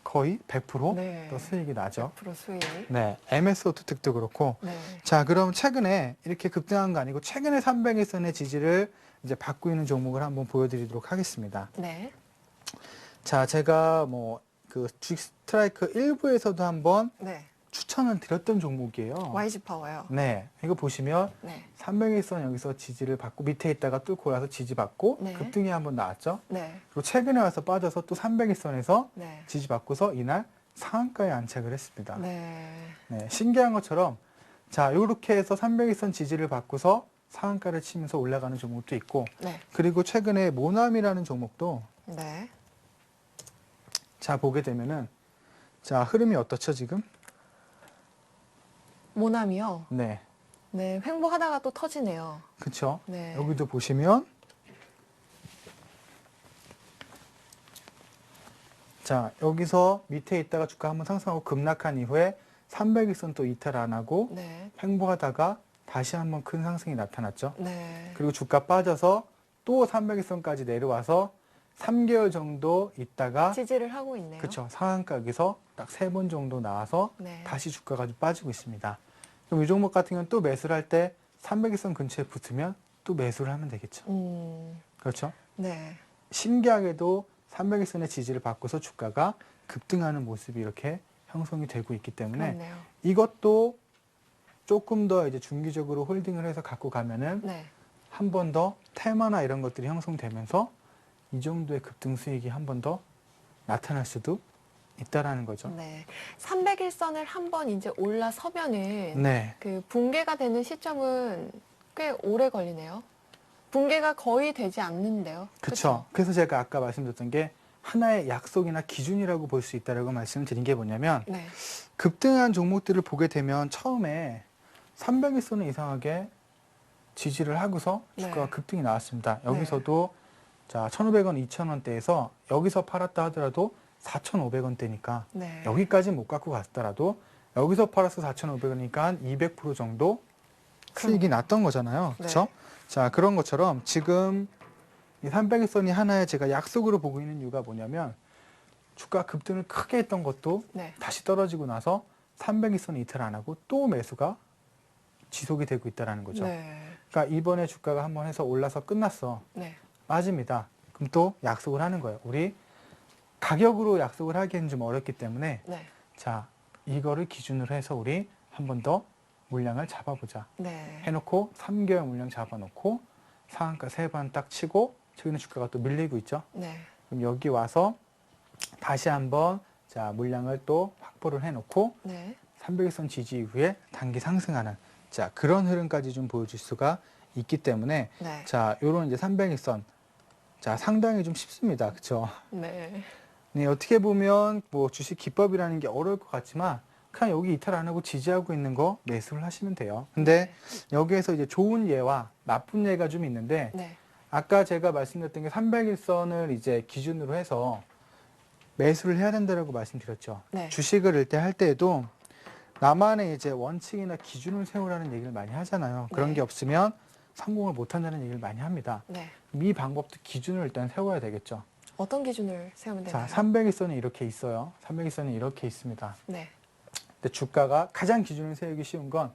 거의 100% 네. 또 수익이 나죠. 100% 수익. 네, MSO 특도 그렇고. 네. 자, 그럼 최근에 이렇게 급등한 거 아니고 최근에 300일선의 지지를 이제 받고 있는 종목을 한번 보여드리도록 하겠습니다. 네. 자, 제가 뭐 그 주식 스트라이크 1부에서도 한번 네. 추천을 드렸던 종목이에요. YG 파워요. 네, 이거 보시면 네. 300일선 여기서 지지를 받고 밑에 있다가 뚫고 올라서 지지받고 네. 급등이 한번 나왔죠. 네. 그리고 최근에 와서 빠져서 또 300일선에서 네. 지지받고서 이날 상한가에 안착을 했습니다. 네. 네, 신기한 것처럼 자, 이렇게 해서 300일선 지지를 받고서 상한가를 치면서 올라가는 종목도 있고 네. 그리고 최근에 모남이라는 종목도 네. 자, 보게 되면은 자, 흐름이 어떻죠, 지금? 모남이요. 네. 네. 횡보하다가 또 터지네요. 그쵸? 네. 여기도 보시면 자, 여기서 밑에 있다가 주가 한번 상승하고 급락한 이후에 300일선 또 이탈 안 하고 네. 횡보하다가 다시 한번 큰 상승이 나타났죠. 네. 그리고 주가 빠져서 또 300일선까지 내려와서 3개월 정도 있다가 지지를 하고 있네요. 그쵸, 상한가 여기서 딱 3번 정도 나와서 네. 다시 주가가 좀 빠지고 있습니다. 그럼 이 종목 같은 경우는 또 매수를 할 때 300일선 근처에 붙으면 또 매수를 하면 되겠죠. 그렇죠? 네. 신기하게도 300일선의 지지를 받고서 주가가 급등하는 모습이 이렇게 형성이 되고 있기 때문에 그렇네요. 이것도 조금 더 이제 중기적으로 홀딩을 해서 갖고 가면은 네. 한 번 더 테마나 이런 것들이 형성되면서 이 정도의 급등 수익이 한 번 더 나타날 수도 있다라는 거죠. 네. 300일선을 한번 이제 올라서면은 네. 그 붕괴가 되는 시점은 꽤 오래 걸리네요. 붕괴가 거의 되지 않는데요. 그렇죠. 그래서 제가 아까 말씀드렸던 게 하나의 약속이나 기준이라고 볼 수 있다라고 말씀을 드린 게 뭐냐면 네. 급등한 종목들을 보게 되면 처음에 300일선은 이상하게 지지를 하고서 주가가 네. 급등이 나왔습니다. 여기서도 자 1,500원, 2,000원대에서 여기서 팔았다 하더라도 4,500원대니까 네. 여기까지 못 갖고 갔더라도 여기서 팔아서 4,500원이니까 한 200% 정도 수익이 났던 거잖아요. 그렇죠? 네. 자, 그런 것처럼 지금 이 300일선이 하나의 제가 약속으로 보고 있는 이유가 뭐냐면 주가 급등을 크게 했던 것도 네. 다시 떨어지고 나서 300일선 이틀 안 하고 또 매수가 지속이 되고 있다는 거죠. 네. 그러니까 이번에 주가가 한번 해서 올라서 끝났어. 네. 빠집니다. 그럼 또 약속을 하는 거예요. 우리 가격으로 약속을 하기에는 좀 어렵기 때문에 네. 자, 이거를 기준으로 해서 우리 한 번 더 물량을 잡아보자. 네. 해놓고 3개월 물량 잡아놓고 상한가 3번 딱 치고 최근에 주가가 또 밀리고 있죠. 네. 그럼 여기 와서 다시 한번 자, 물량을 또 확보를 해놓고 네. 300일선 지지 이후에 단기 상승하는 자, 그런 흐름까지 좀 보여줄 수가 있기 때문에 네. 자, 요런 이제 300일선 자, 상당히 좀 쉽습니다. 그렇죠? 네. 네, 어떻게 보면 뭐 주식 기법이라는 게 어려울 것 같지만 그냥 여기 이탈 안 하고 지지하고 있는 거 매수를 하시면 돼요. 근데 여기에서 이제 좋은 예와 나쁜 예가 좀 있는데 네. 아까 제가 말씀드렸던 게 300일선을 이제 기준으로 해서 매수를 해야 된다고 말씀드렸죠. 네. 주식을 일때 할 때에도 나만의 이제 원칙이나 기준을 세우라는 얘기를 많이 하잖아요. 그런 네. 게 없으면 성공을 못 한다는 얘기를 많이 합니다. 네. 이 방법도 기준을 일단 세워야 되겠죠. 어떤 기준을 세우면 자, 되나요? 300일선이 이렇게 있어요. 300일선이 이렇게 있습니다. 네. 근데 주가가 가장 기준을 세우기 쉬운 건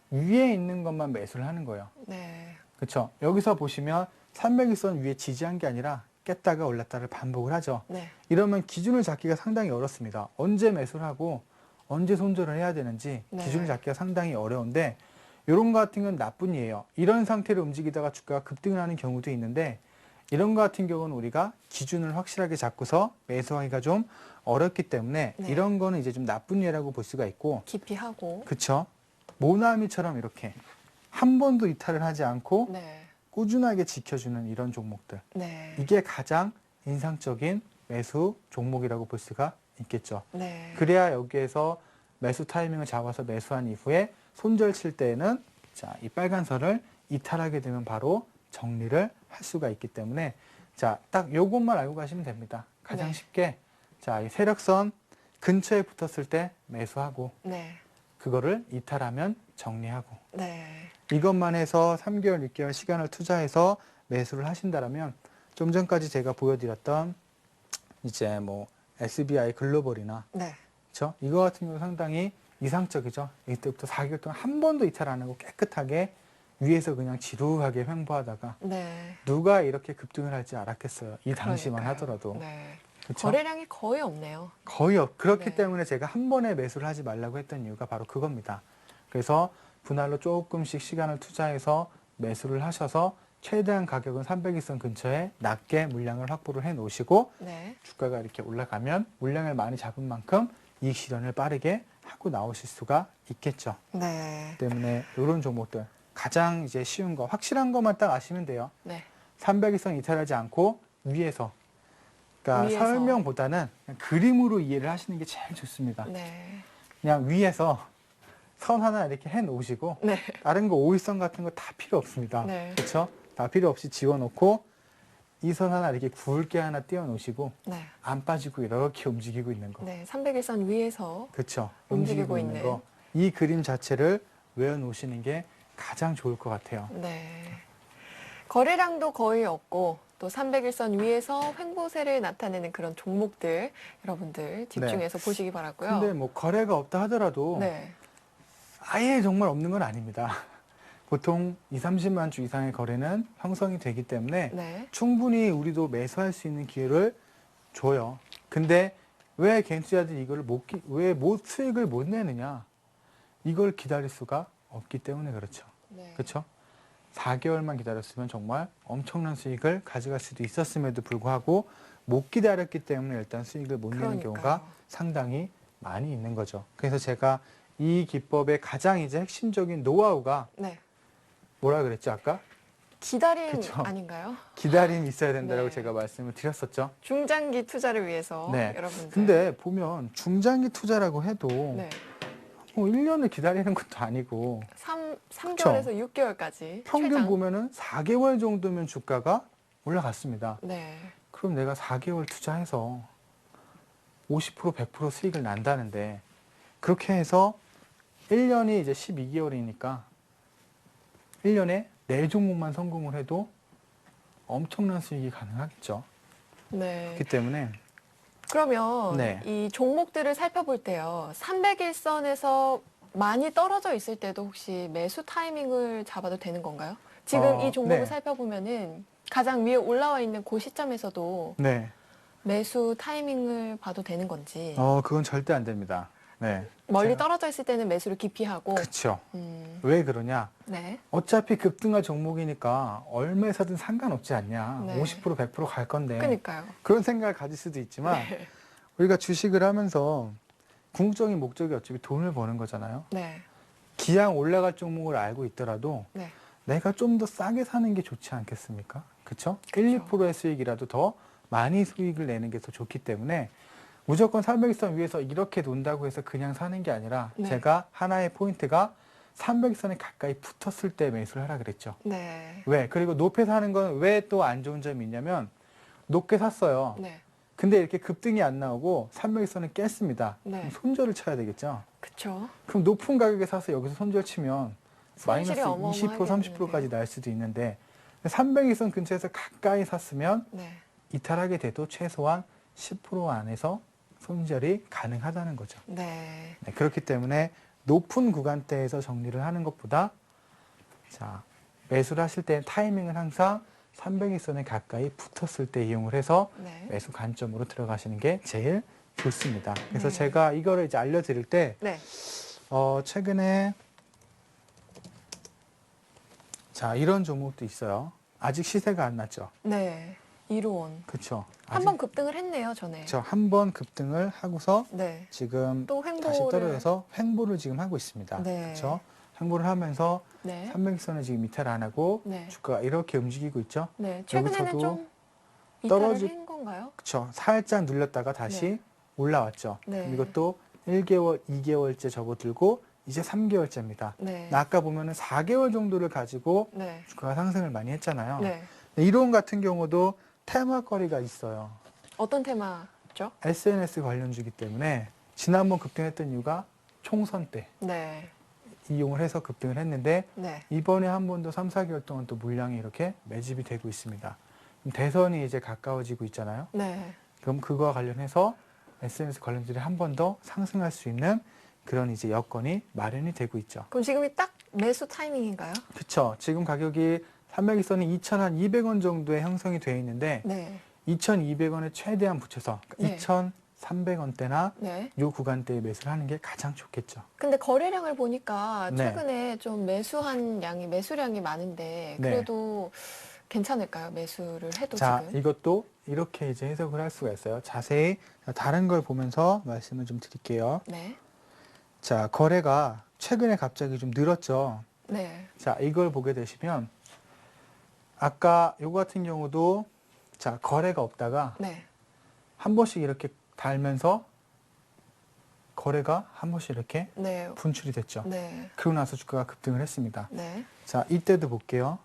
위에 있는 것만 매수를 하는 거예요. 네. 그렇죠? 여기서 보시면 300일선 위에 지지한 게 아니라 깼다가 올랐다를 반복을 하죠. 네. 이러면 기준을 잡기가 상당히 어렵습니다. 언제 매수를 하고 언제 손절을 해야 되는지 네. 기준을 잡기가 상당히 어려운데 이런 거 같은 건 나쁜 예예요. 이런 상태로 움직이다가 주가가 급등을 하는 경우도 있는데 이런 거 같은 경우는 우리가 기준을 확실하게 잡고서 매수하기가 좀 어렵기 때문에 네. 이런 거는 이제 좀 나쁜 예라고 볼 수가 있고 기피하고. 그쵸? 모나미처럼 이렇게 한 번도 이탈을 하지 않고 네. 꾸준하게 지켜주는 이런 종목들 네. 이게 가장 인상적인 매수 종목이라고 볼 수가 있겠죠. 네. 그래야 여기에서 매수 타이밍을 잡아서 매수한 이후에 손절 칠 때에는 자, 이 빨간 선을 이탈하게 되면 바로 정리를 할 수가 있기 때문에 자, 딱 요것만 알고 가시면 됩니다. 가장 네. 쉽게 자, 이 세력선 근처에 붙었을 때 매수하고 네. 그거를 이탈하면 정리하고 네. 이것만 해서 3개월, 6개월 시간을 투자해서 매수를 하신다라면 좀 전까지 제가 보여드렸던 이제 뭐 SBI 글로벌이나 네. 그렇죠? 이거 같은 경우 상당히 이상적이죠. 이때부터 4개월 동안 한 번도 이탈 안 하고 깨끗하게 위에서 그냥 지루하게 횡보하다가 네. 누가 이렇게 급등을 할지 알았겠어요. 이 당시만 그러니까요. 하더라도. 네. 그렇죠? 거래량이 거의 없네요. 거의 그렇기 네. 때문에 제가 한 번에 매수를 하지 말라고 했던 이유가 바로 그겁니다. 그래서 분할로 조금씩 시간을 투자해서 매수를 하셔서 최대한 가격은 300일선 근처에 낮게 물량을 확보를 해 놓으시고 네. 주가가 이렇게 올라가면 물량을 많이 잡은 만큼 이익 실현을 빠르게 하고 나오실 수가 있겠죠. 네. 때문에 이런 종목들 가장 이제 쉬운 거 확실한 것만 딱 아시면 돼요. 네. 300일선 이탈하지 않고 위에서 그러니까 위에서. 설명보다는 그냥 그림으로 이해를 하시는 게 제일 좋습니다. 네. 그냥 위에서 선 하나 이렇게 해 놓으시고 네. 다른 거 오일선 같은 거 다 필요 없습니다. 네. 그렇죠? 다 필요 없이 지워놓고 이 선 하나 이렇게 굵게 하나 띄워 놓으시고 네. 안 빠지고 이렇게 움직이고 있는 거. 네. 300일선 위에서 그렇죠? 움직이고 움직이고 있는 있는. 거. 이 그림 자체를 외워 놓으시는 게 가장 좋을 것 같아요. 네. 거래량도 거의 없고 또 300일선 위에서 횡보세를 나타내는 그런 종목들 여러분들 집중해서 보시기 바라고요. 근데 뭐 거래가 없다 하더라도 네. 아예 정말 없는 건 아닙니다. 보통 2, 30만 주 이상의 거래는 형성이 되기 때문에 네. 충분히 우리도 매수할 수 있는 기회를 줘요. 근데 왜 개인 투자자들이 이걸 왜 수익을 못 내느냐? 이걸 기다릴 수가 없기 때문에 그렇죠. 네. 그렇죠? 4개월만 기다렸으면 정말 엄청난 수익을 가져갈 수도 있었음에도 불구하고 못 기다렸기 때문에 일단 수익을 못 내는 그러니까요. 경우가 상당히 많이 있는 거죠. 그래서 제가 이 기법의 가장 이제 핵심적인 노하우가 네. 뭐라 그랬죠, 아까? 기다림 그쵸. 아닌가요? 기다림이 있어야 된다고 네. 제가 말씀을 드렸었죠. 중장기 투자를 위해서 네. 여러분들. 근데 보면 중장기 투자라고 해도 네. 뭐 1년을 기다리는 것도 아니고 3개월에서 6개월까지 평균 최장. 보면은 4개월 정도면 주가가 올라갔습니다. 네. 그럼 내가 4개월 투자해서 50% 100% 수익을 난다는데 그렇게 해서 1년이 이제 12개월이니까 1년에 4종목만 성공을 해도 엄청난 수익이 가능하겠죠. 네. 그렇기 때문에 그러면 네. 이 종목들을 살펴볼 때요. 300일선에서 많이 떨어져 있을 때도 혹시 매수 타이밍을 잡아도 되는 건가요? 지금 이 종목을 네. 살펴보면은 가장 위에 올라와 있는 그 시점에서도 네. 매수 타이밍을 봐도 되는 건지 그건 절대 안 됩니다. 네. 멀리 제가- 떨어져 있을 때는 매수를 기피하고 그렇죠. 음, 왜 그러냐? 네. 어차피 급등할 종목이니까 얼마에 사든 상관없지 않냐. 네. 50% 100% 갈 건데. 그러니까요. 그런 생각을 가질 수도 있지만 네. 우리가 주식을 하면서 궁극적인 목적이 어차피 돈을 버는 거잖아요. 네. 기왕 올라갈 종목을 알고 있더라도 네. 내가 좀 더 싸게 사는 게 좋지 않겠습니까? 그렇죠? 1, 2%의 수익이라도 더 많이 수익을 내는 게 더 좋기 때문에 무조건 300일선 위에서 이렇게 논다고 해서 그냥 사는 게 아니라 네. 제가 하나의 포인트가 300일선에 가까이 붙었을 때 매수를 하라 그랬죠. 네. 왜? 그리고 높게 사는 건 왜 또 안 좋은 점이 있냐면 높게 샀어요. 네. 근데 이렇게 급등이 안 나오고 300일선을 깼습니다. 네. 그럼 손절을 쳐야 되겠죠. 그쵸. 그럼 높은 가격에 사서 여기서 손절 치면 손실이 마이너스 20% 30%까지 어마어마하겠는데요. 날 수도 있는데 300일선 근처에서 가까이 샀으면 네. 이탈하게 돼도 최소한 10% 안에서 손절이 가능하다는 거죠. 네. 네, 그렇기 때문에 높은 구간대에서 정리를 하는 것보다 자 매수를 하실 때 타이밍은 항상 300일선에 가까이 붙었을 때 이용을 해서 네. 매수 관점으로 들어가시는 게 제일 좋습니다. 그래서 네. 제가 이거를 이제 알려드릴 때 네. 최근에 자 이런 종목도 있어요. 아직 시세가 안 났죠. 네. 이로원. 그렇죠. 한 번 급등을 했네요, 전에. 한번 급등을 하고서 네. 지금 또 다시 횡보를. 떨어져서 횡보를 지금 하고 있습니다. 네. 그렇죠. 횡보를 하면서 네. 300선을 지금 이탈 안 하고 네. 주가가 이렇게 움직이고 있죠. 네. 최근에는 여기서도 좀 이탈을 떨어지- 한 건가요? 그렇죠. 살짝 눌렸다가 다시 네. 올라왔죠. 네. 이것도 1개월, 2개월째 접어들고 이제 3개월째입니다. 네. 아까 보면은 4개월 정도를 가지고 네. 주가가 상승을 많이 했잖아요. 네. 이론 같은 경우도 테마거리가 있어요. 어떤 테마죠? SNS 관련주기 때문에 지난번 급등했던 이유가 총선 때 네. 이용을 해서 급등을 했는데 네. 이번에 한 번 더 3, 4개월 동안 또 물량이 이렇게 매집이 되고 있습니다. 대선이 이제 가까워지고 있잖아요. 네. 그럼 그거와 관련해서 SNS 관련주들이 한 번 더 상승할 수 있는 그런 이제 여건이 마련이 되고 있죠. 그럼 지금이 딱 매수 타이밍인가요? 그렇죠. 지금 가격이 300일선이 2,200원 정도에 형성이 되어 있는데 네. 2,200원에 최대한 붙여서 네. 2,300원대나 네. 요 구간대에 매수를 하는 게 가장 좋겠죠. 근데 거래량을 보니까 네. 최근에 좀 매수량이 많은데 네. 그래도 괜찮을까요? 매수를 해도 자, 지금? 이것도 이렇게 이제 해석을 할 수가 있어요. 자세히 다른 걸 보면서 말씀을 좀 드릴게요. 네. 자, 거래가 최근에 갑자기 좀 늘었죠. 네. 자, 이걸 보게 되시면 아까 요거 같은 경우도 자, 거래가 없다가 네. 한 번씩 이렇게 달면서 거래가 한 번씩 이렇게 네. 분출이 됐죠. 네. 그러고 나서 주가가 급등을 했습니다. 네. 자, 이때도 볼게요.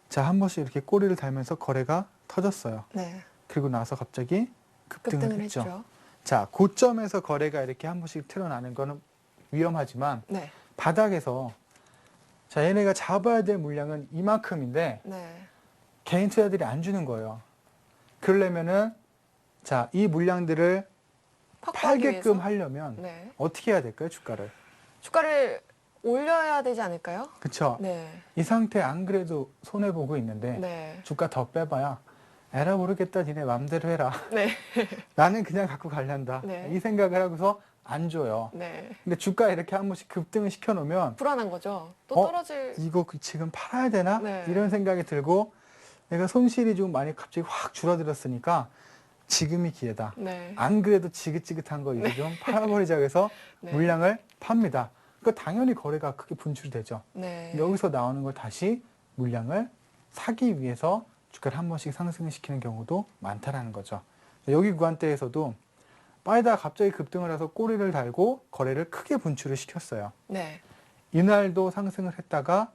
자, 한 번씩 이렇게 꼬리를 달면서 거래가 터졌어요. 네. 그리고 나서 갑자기 급등을 급등을 했죠. 했죠. 자, 고점에서 거래가 이렇게 한 번씩 틀어나는 거는 위험하지만 네. 바닥에서 자, 얘네가 잡아야 될 물량은 이만큼인데 네. 개인 투자들이 안 주는 거예요. 그러려면은 자, 이 물량들을 확보하기 팔게끔 위해서? 하려면 네. 어떻게 해야 될까요, 주가를? 주가를 올려야 되지 않을까요? 그쵸? 네. 이 상태 안 그래도 손해보고 있는데 네. 주가 더 빼봐야 에라 모르겠다, 니네 맘대로 해라. 네. 나는 그냥 갖고 갈란다. 네. 이 생각을 하고서 안 줘요. 네. 근데 주가 이렇게 한 번씩 급등을 시켜놓으면 불안한 거죠. 또 어? 떨어질. 이거 지금 팔아야 되나? 네. 이런 생각이 들고 내가 손실이 좀 많이 갑자기 확 줄어들었으니까 지금이 기회다. 네. 안 그래도 지긋지긋한 거 이제 좀 팔아버리자 해서 네. 물량을 팝니다. 그러니까 당연히 거래가 크게 분출이 되죠. 네. 여기서 나오는 걸 다시 물량을 사기 위해서 주가를 한 번씩 상승을 시키는 경우도 많다라는 거죠. 여기 구간대에서도 빠르다가 갑자기 급등을 해서 꼬리를 달고 거래를 크게 분출을 시켰어요. 네. 이날도 상승을 했다가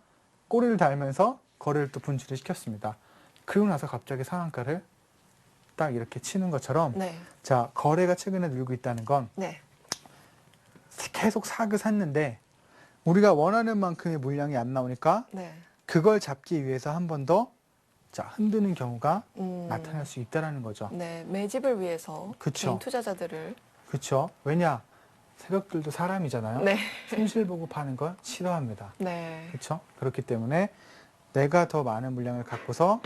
꼬리를 달면서 거래를 또 분출을 시켰습니다. 그러고 나서 갑자기 상한가를 딱 이렇게 치는 것처럼 네. 자, 거래가 최근에 늘고 있다는 건 네. 계속 사고 샀는데 우리가 원하는 만큼의 물량이 안 나오니까 네. 그걸 잡기 위해서 한 번 더 자, 흔드는 경우가 음. 나타날 수 있다라는 거죠. 네. 매집을 위해서 그쵸. 개인 투자자들을. 그렇죠? 왜냐? 새벽들도 사람이잖아요. 네. 손실 보고 파는 걸 싫어합니다. 네. 그렇죠? 그렇기 때문에 내가 더 많은 물량을 갖고서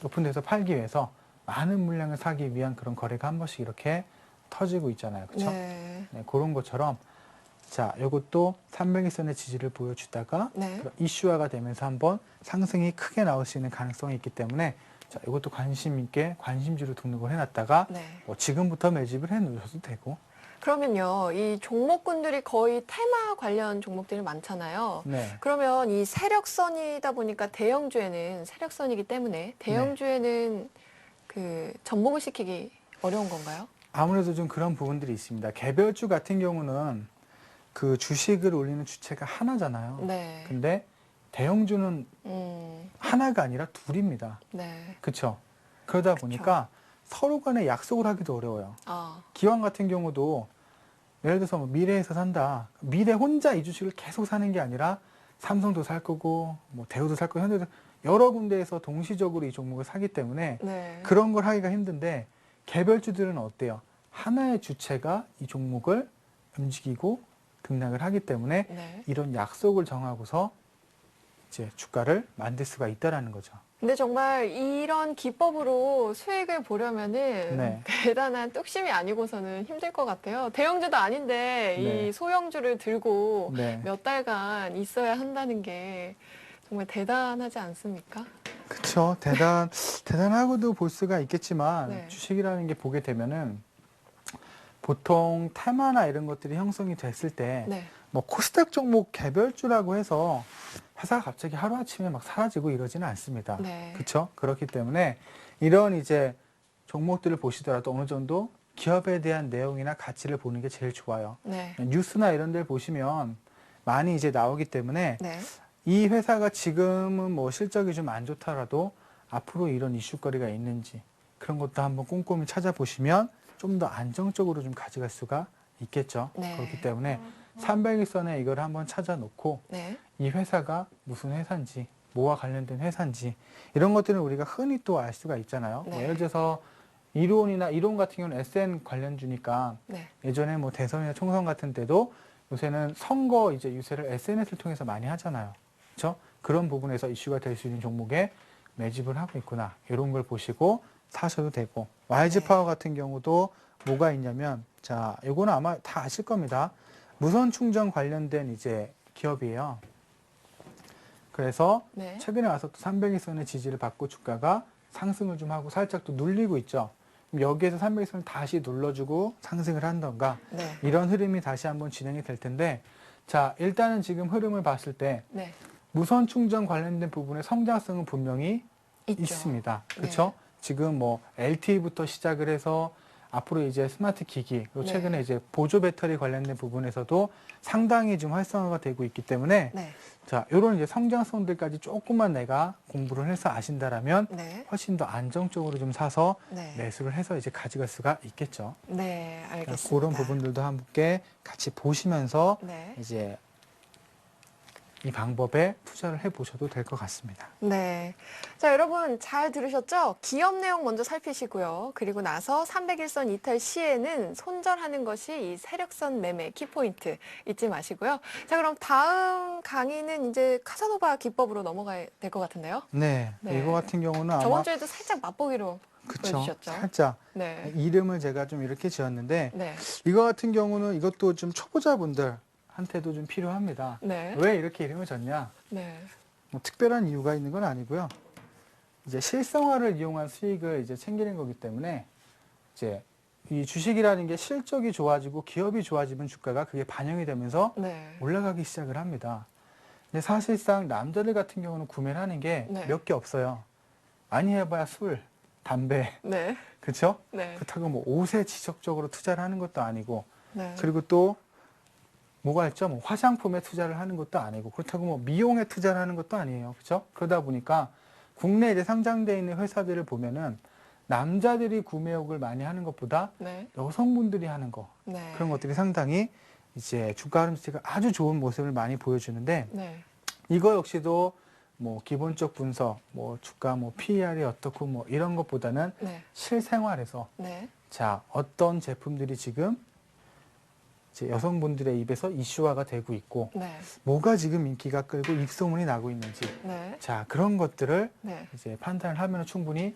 높은 데서 팔기 위해서 많은 물량을 사기 위한 그런 거래가 한 번씩 이렇게 터지고 있잖아요. 그렇죠? 네. 네, 그런 것처럼 자, 이것도 300일선의 지지를 보여주다가 네. 그런 이슈화가 되면서 한번 상승이 크게 나올 수 있는 가능성이 있기 때문에 자, 이것도 관심 있게 관심주로 등록을 해놨다가 네. 뭐 지금부터 매집을 해 놓으셔도 되고. 그러면요, 이 종목군들이 거의 테마 관련 종목들이 많잖아요. 네. 그러면 이 세력선이다 보니까 대형주에는 세력선이기 때문에 대형주에는 그 접목을 시키기 어려운 건가요? 아무래도 좀 그런 부분들이 있습니다. 개별주 같은 경우는 그 주식을 올리는 주체가 하나잖아요. 네. 근데 대형주는 하나가 아니라 둘입니다. 네. 그렇죠? 그러다 보니까 서로 간에 약속을 하기도 어려워요. 아, 기왕 같은 경우도 예를 들어서 뭐 미래에서 산다. 미래 혼자 이 주식을 계속 사는 게 아니라 삼성도 살 거고 뭐 대우도 살 거고 현대도 여러 군데에서 동시적으로 이 종목을 사기 때문에 네. 그런 걸 하기가 힘든데 개별주들은 어때요? 하나의 주체가 이 종목을 움직이고 등락을 하기 때문에 네. 이런 약속을 정하고서 이제 주가를 만들 수가 있다라는 거죠. 근데 정말 이런 기법으로 수익을 보려면은 네. 대단한 뚝심이 아니고서는 힘들 것 같아요. 대형주도 아닌데 네. 이 소형주를 들고 네. 몇 달간 있어야 한다는 게 정말 대단하지 않습니까? 그렇죠. 대단하고도 볼 수가 있겠지만 네. 주식이라는 게 보게 되면은 보통 테마나 이런 것들이 형성이 됐을 때 네. 뭐 코스닥 종목 개별주라고 해서 회사가 갑자기 하루아침에 막 사라지고 이러지는 않습니다. 네. 그렇죠? 그렇기 때문에 이런 이제 종목들을 보시더라도 어느 정도 기업에 대한 내용이나 가치를 보는 게 제일 좋아요. 네. 뉴스나 이런 데를 보시면 많이 이제 나오기 때문에 네. 이 회사가 지금은 뭐 실적이 좀 안 좋더라도 앞으로 이런 이슈거리가 있는지 그런 것도 한번 꼼꼼히 찾아보시면 좀 더 안정적으로 좀 가져갈 수가 있겠죠. 네. 그렇기 때문에 300일선에 이걸 한번 찾아놓고 네. 이 회사가 무슨 회사인지, 뭐와 관련된 회사인지 이런 것들은 우리가 흔히 또 알 수가 있잖아요. 뭐 네. 예를 들어서 이론 같은 경우는 SN 관련주니까 네. 예전에 뭐 대선이나 총선 같은 때도 요새는 선거 이제 유세를 SNS를 통해서 많이 하잖아요. 그렇죠? 그런 부분에서 이슈가 될 수 있는 종목에 매집을 하고 있구나. 이런 걸 보시고 사셔도 되고. YG 네. 파워 같은 경우도 뭐가 있냐면, 자, 요거는 아마 다 아실 겁니다. 무선 충전 관련된 이제 기업이에요. 그래서 네. 최근에 와서 또 300일선의 지지를 받고 주가가 상승을 좀 하고 살짝 또 눌리고 있죠. 그럼 여기에서 300일선을 다시 눌러주고 상승을 한던가 네. 이런 흐름이 다시 한번 진행이 될 텐데, 자, 일단은 지금 흐름을 봤을 때 네. 무선 충전 관련된 부분의 성장성은 분명히 있죠. 있습니다. 네. 그렇죠? 지금 뭐 LTE부터 시작을 해서 앞으로 이제 스마트 기기, 그리고 네. 최근에 이제 보조 배터리 관련된 부분에서도 상당히 좀 활성화가 되고 있기 때문에 네. 자, 요런 이제 성장성들까지 조금만 내가 공부를 해서 아신다라면 네. 훨씬 더 안정적으로 좀 사서 네. 매수를 해서 이제 가져갈 수가 있겠죠. 네. 그러니까 알겠습니다. 그런 부분들도 함께 같이 보시면서 네. 이제 이 방법에 투자를 해 보셔도 될 것 같습니다. 네. 자, 여러분 잘 들으셨죠? 기업 내용 먼저 살피시고요. 그리고 나서 300일선 이탈 시에는 손절하는 것이 이 세력선 매매 키포인트 잊지 마시고요. 자, 그럼 다음 강의는 이제 카사노바 기법으로 넘어가야 될 것 같은데요. 네, 네. 이거 같은 경우는 아마 저번 주에도 살짝 맛보기로 그쵸, 보여주셨죠? 살짝 네. 이름을 제가 좀 이렇게 지었는데 네. 이거 같은 경우는 이것도 좀 초보자분들한테도 좀 필요합니다. 네. 왜 이렇게 이름을 졌냐? 네. 뭐 특별한 이유가 있는 건 아니고요. 이제 실생활을 이용한 수익을 이제 챙기는 거기 때문에 이제 이 주식이라는 게 실적이 좋아지고 기업이 좋아지면 주가가 그게 반영이 되면서 네. 올라가기 시작을 합니다. 근데 사실상 남자들 같은 경우는 구매를 하는 게 네. 몇 개 없어요. 많이 해봐야 술, 담배, 네. 그렇죠? 네. 그렇다고 뭐 옷에 지속적으로 투자를 하는 것도 아니고, 네. 그리고 또 뭐가 있죠? 뭐 화장품에 투자를 하는 것도 아니고, 그렇다고 뭐 미용에 투자를 하는 것도 아니에요. 그렇죠? 그러다 보니까 국내에 이제 상장되어 있는 회사들을 보면은 남자들이 구매욕을 많이 하는 것보다 네. 여성분들이 하는 거, 네. 그런 것들이 상당히 이제 주가 흐름 자체가 아주 좋은 모습을 많이 보여주는데, 네. 이거 역시도 뭐 기본적 분석, 뭐 주가 뭐 PER이 어떻고 뭐 이런 것보다는 네. 실생활에서 네. 자, 어떤 제품들이 지금 이제 여성분들의 입에서 이슈화가 되고 있고, 네. 뭐가 지금 인기가 끌고 입소문이 나고 있는지, 네. 자, 그런 것들을 네. 이제 판단을 하면 충분히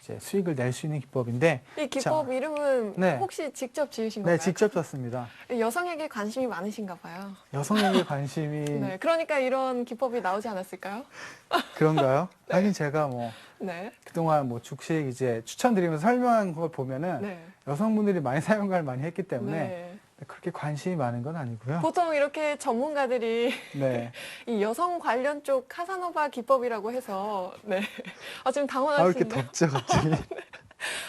이제 수익을 낼 수 있는 기법인데, 이 기법 이름은 네. 혹시 직접 지으신 네, 건가요? 직접 썼습니다. 여성에게 관심이 많으신가 봐요. 여성에게 관심이 네. 그러니까 이런 기법이 나오지 않았을까요? 그런가요? 하긴 제가 뭐 네. 그동안 뭐 주식 이제 추천드리면서 설명한 걸 보면은 네. 여성분들이 많이 사용을 많이 했기 때문에 네. 그렇게 관심이 많은 건 아니고요. 보통 이렇게 전문가들이 네. 이 여성 관련 쪽 카사노바 기법이라고 해서 네. 아, 지금 아, 왜 이렇게 당황하시는데. 덥죠, 갑자기?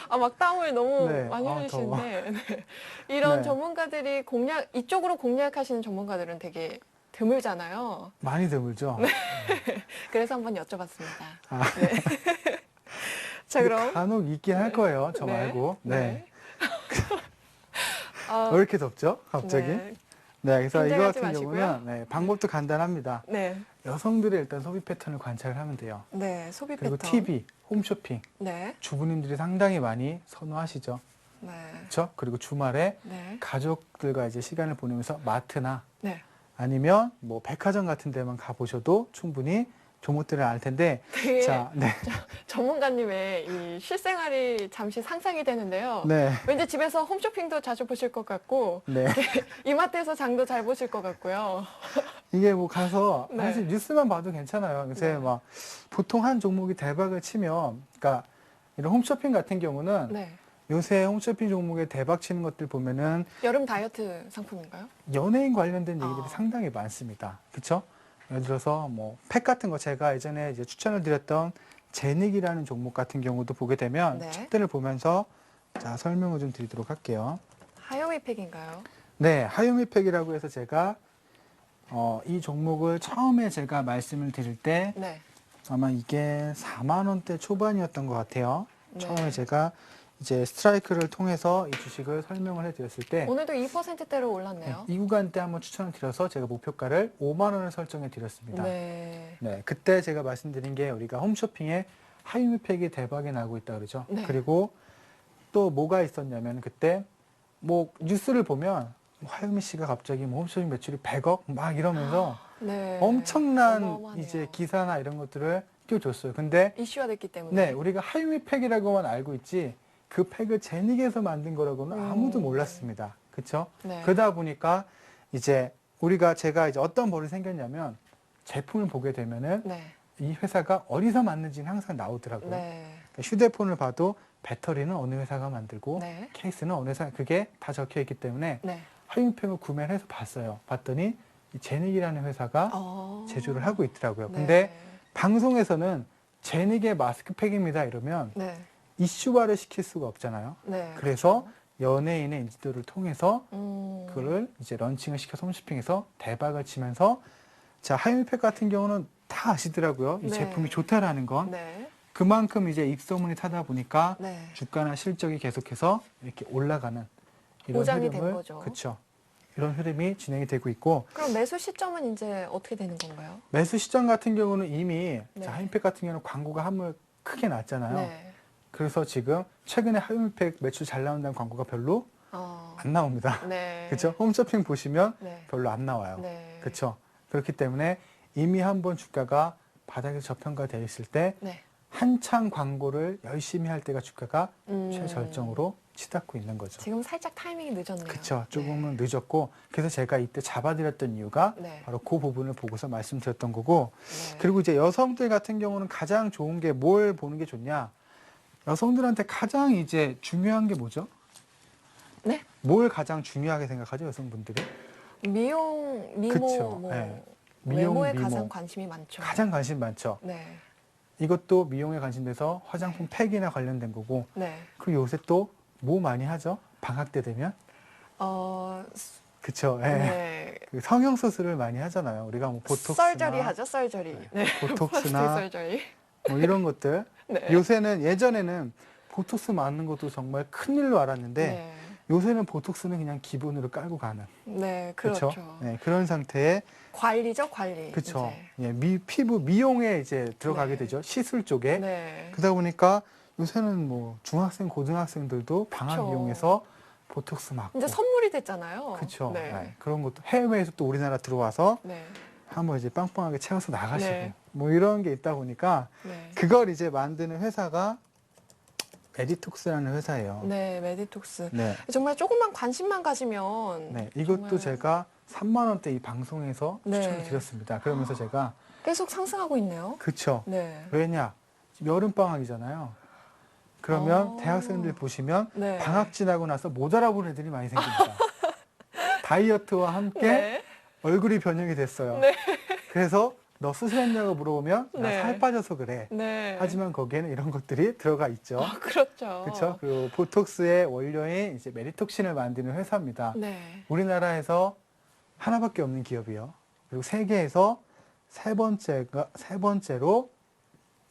아, 막 땀을 너무 네. 많이 아, 흘리시는데. 네. 이런 네. 전문가들이 이쪽으로 공략하시는 전문가들은 되게 드물잖아요. 많이 드물죠? 그래서 한번 여쭤봤습니다. 아. 네. 자, 근데 그럼. 간혹 있긴 할 거예요, 저 네. 말고. 네. 아, 왜 이렇게 덥죠, 갑자기? 네, 네. 그래서 이거 긴장하지 같은 마시고요. 경우는 네, 방법도 간단합니다. 네. 여성들의 일단 소비 패턴을 관찰을 하면 돼요. 네. 소비 그리고 패턴. TV, 홈쇼핑, 네. 주부님들이 상당히 많이 선호하시죠. 네. 그렇죠? 그리고 주말에 네. 가족들과 이제 시간을 보내면서 마트나 네. 아니면 뭐 백화점 같은 데만 가보셔도 충분히 종목들을 알 텐데, 되게 자, 네, 전문가님의 이 실생활이 잠시 상상이 되는데요. 네, 왠지 집에서 홈쇼핑도 자주 보실 것 같고 네. 이마트에서 장도 잘 보실 것 같고요. 이게 뭐 가서 네. 사실 뉴스만 봐도 괜찮아요. 요새 네. 막 보통 한 종목이 대박을 치면, 그러니까 이런 홈쇼핑 같은 경우는 네. 요새 홈쇼핑 종목에 대박 치는 것들 보면은 여름 다이어트 상품인가요? 연예인 관련된 얘기들이 아. 상당히 많습니다. 그렇죠? 예를 들어서 뭐 팩 같은 거 제가 예전에 이제 추천을 드렸던 제닉이라는 종목 같은 경우도 보게 되면 네. 숫대를 보면서 자, 설명을 좀 드리도록 할게요. 하요미 팩인가요? 네, 하요미 팩이라고 해서 제가 이 종목을 처음에 제가 말씀을 드릴 때 네. 아마 이게 4만 원대 초반이었던 것 같아요. 네. 처음에 제가 이제 스트라이크를 통해서 이 주식을 설명을 해드렸을 때 오늘도 2%대로 올랐네요. 이 구간 때 한번 추천을 드려서 제가 목표가를 5만 원을 설정해 드렸습니다. 네. 네, 그때 제가 말씀드린 게 우리가 홈쇼핑에 하이뮤팩이 대박이 나고 있다 그러죠. 네. 그리고 또 뭐가 있었냐면 그때 뭐 뉴스를 보면 하유미 씨가 갑자기 뭐 홈쇼핑 매출이 100억 막 이러면서 네. 엄청난 어마어마하네요. 이제 기사나 이런 것들을 띄워줬어요. 근데 이슈화 됐기 때문에. 네, 우리가 하유미팩이라고만 알고 있지 그 팩을 제닉에서 만든 거라고는 아무도 몰랐습니다. 그렇죠? 네. 그러다 보니까 이제 제가 이제 어떤 버릇이 생겼냐면 제품을 보게 되면은 네. 이 회사가 어디서 만든지는 항상 나오더라고요. 네. 그러니까 휴대폰을 봐도 배터리는 어느 회사가 만들고 네. 케이스는 어느 회사 그게 다 적혀 있기 때문에 네. 하유미팩을 구매를 해서 봤어요. 봤더니 이 제닉이라는 회사가 제조를 하고 있더라고요. 네. 근데 방송에서는 제닉의 마스크팩입니다 이러면 네. 이슈화를 시킬 수가 없잖아요. 네. 그래서 연예인의 인지도를 통해서 그렇죠. 그거를 이제 런칭을 시켜서 홈쇼핑에서 대박을 치면서 자, 하이뮤팩 같은 경우는 다 아시더라고요. 이 네. 제품이 좋다라는 건. 네. 그만큼 이제 입소문이 타다 보니까 네. 주가나 실적이 계속해서 이렇게 올라가는 이런 보장이 된 흐름을 거죠. 그렇죠. 이런 흐름이 진행이 되고 있고 그럼 매수 시점은 이제 어떻게 되는 건가요? 매수 시점 같은 경우는 이미 네. 자, 하이뮤팩 같은 경우는 광고가 한물 크게 났잖아요. 네. 그래서 지금 최근에 하이뮤팩 매출 잘 나온다는 광고가 별로 안 나옵니다. 네. 그렇죠? 홈쇼핑 보시면 네. 별로 안 나와요. 네. 그렇죠? 그렇기 때문에 이미 한번 주가가 바닥에서 저평가되어 있을 때 네. 한창 광고를 열심히 할 때가 주가가 음. 최절정으로 치닫고 있는 거죠. 지금 살짝 타이밍이 늦었네요. 그렇죠. 조금은 늦었고 그래서 제가 이때 잡아드렸던 이유가 네. 바로 그 부분을 보고서 말씀드렸던 거고 네. 그리고 이제 여성들 같은 경우는 가장 좋은 게 뭘 보는 게 좋냐? 여성들한테 가장 이제 중요한 게 뭐죠? 네? 뭘 가장 중요하게 생각하죠, 여성분들이? 미용, 미모, 그쵸. 뭐 네. 미용, 외모에 미모. 가장 관심이 많죠. 가장 관심 많죠. 네. 이것도 미용에 관심돼서 화장품 팩이나 관련된 거고 네. 그리고 요새 또 뭐 많이 하죠? 방학 때 되면? 그쵸. 예. 네. 그 성형 수술을 많이 하잖아요. 우리가 뭐 보톡스나 썰저리 하죠, 썰저리. 네. 보톡스나 썰저리. 뭐 이런 것들. 네. 요새는 예전에는 보톡스 맞는 것도 정말 큰일로 알았는데 네. 요새는 보톡스는 그냥 기본으로 깔고 가는. 네, 그렇죠. 그렇죠? 네, 그런 상태에 관리죠, 관리. 그렇죠. 이제. 예, 피부 미용에 이제 들어가게 네. 되죠. 시술 쪽에. 네. 그러다 보니까 요새는 뭐 중학생, 고등학생들도 방학 그쵸. 이용해서 보톡스 맞고. 이제 선물이 됐잖아요. 그렇죠. 네. 네, 그런 것도 해외에서 또 우리나라 들어와서 네. 한번 이제 빵빵하게 채워서 나가시고 네. 뭐 이런 게 있다 보니까 네. 그걸 이제 만드는 회사가 메디톡스라는 회사예요. 네, 메디톡스. 네. 정말 조금만 관심만 가지면 네, 이것도 정말 제가 3만 원대 이 방송에서 네. 추천을 드렸습니다. 그러면서 제가 계속 상승하고 있네요. 그쵸. 네. 왜냐? 지금 여름방학이잖아요. 그러면 대학생들 보시면 네. 방학 지나고 나서 못 알아보는 애들이 많이 생깁니다. 다이어트와 함께 네. 얼굴이 변형이 됐어요. 네. 그래서 너 수술했냐고 물어보면 나 네. 살 빠져서 그래. 네. 하지만 거기에는 이런 것들이 들어가 있죠. 그렇죠. 그렇죠. 그리고 보톡스의 원료인 이제 메리톡신을 만드는 회사입니다. 네. 우리나라에서 하나밖에 없는 기업이요. 그리고 세계에서 세 번째로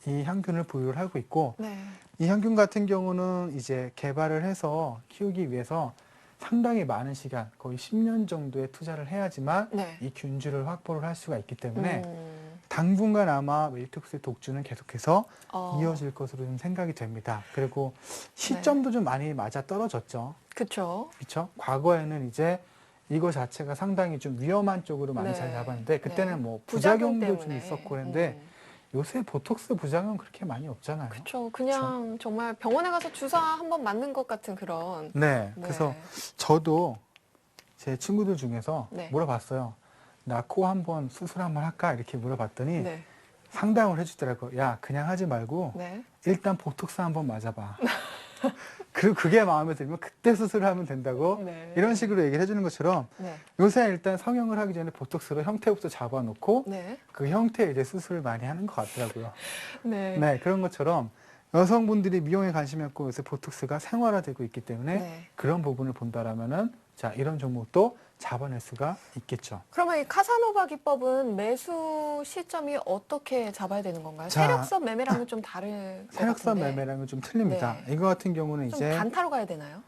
이 향균을 보유를 하고 있고 네. 이 향균 같은 경우는 이제 개발을 해서 키우기 위해서 상당히 많은 시간, 거의 10년 정도의 투자를 해야지만 네. 이 균주를 확보를 할 수가 있기 때문에 음. 당분간 아마 메리톡스의 독주는 계속해서 어. 이어질 것으로 좀 생각이 됩니다. 그리고 시점도 좀 많이 맞아 떨어졌죠. 그렇죠. 그렇죠? 과거에는 이제 이거 자체가 상당히 좀 위험한 쪽으로 많이 네. 잘 잡았는데 그때는 네. 뭐 부작용 부작용도 좀 때문에. 있었고 그랬는데 요새 보톡스 부작용 그렇게 많이 없잖아요. 그렇죠. 그냥 정말 병원에 가서 주사 한번 맞는 것 같은 그런. 네. 네. 그래서 저도 제 친구들 중에서 네. 물어봤어요. 나 코 한번 수술 한번 할까? 이렇게 물어봤더니 네. 상담을 해주더라고요. 야, 그냥 하지 말고 네. 일단 보톡스 한번 맞아봐. 그리고 그게 마음에 들면 그때 수술을 하면 된다고 네. 이런 식으로 얘기를 해주는 것처럼 네. 요새 일단 성형을 하기 전에 보톡스로 형태부터 잡아놓고 네. 그 형태에 이제 수술을 많이 하는 것 같더라고요. 네. 네, 그런 것처럼 여성분들이 미용에 관심이 없고 요새 보톡스가 생활화되고 있기 때문에 네. 그런 부분을 본다라면은 자, 이런 종목도 잡아낼 수가 있겠죠. 그러면 이 카사노바 기법은 매수 시점이 어떻게 잡아야 되는 건가요? 자, 세력선 매매랑은 좀 다를 것 세력선 같은데. 매매랑은 좀 틀립니다. 네. 이거 같은 경우는 좀 이제 단타로 가야 되나요?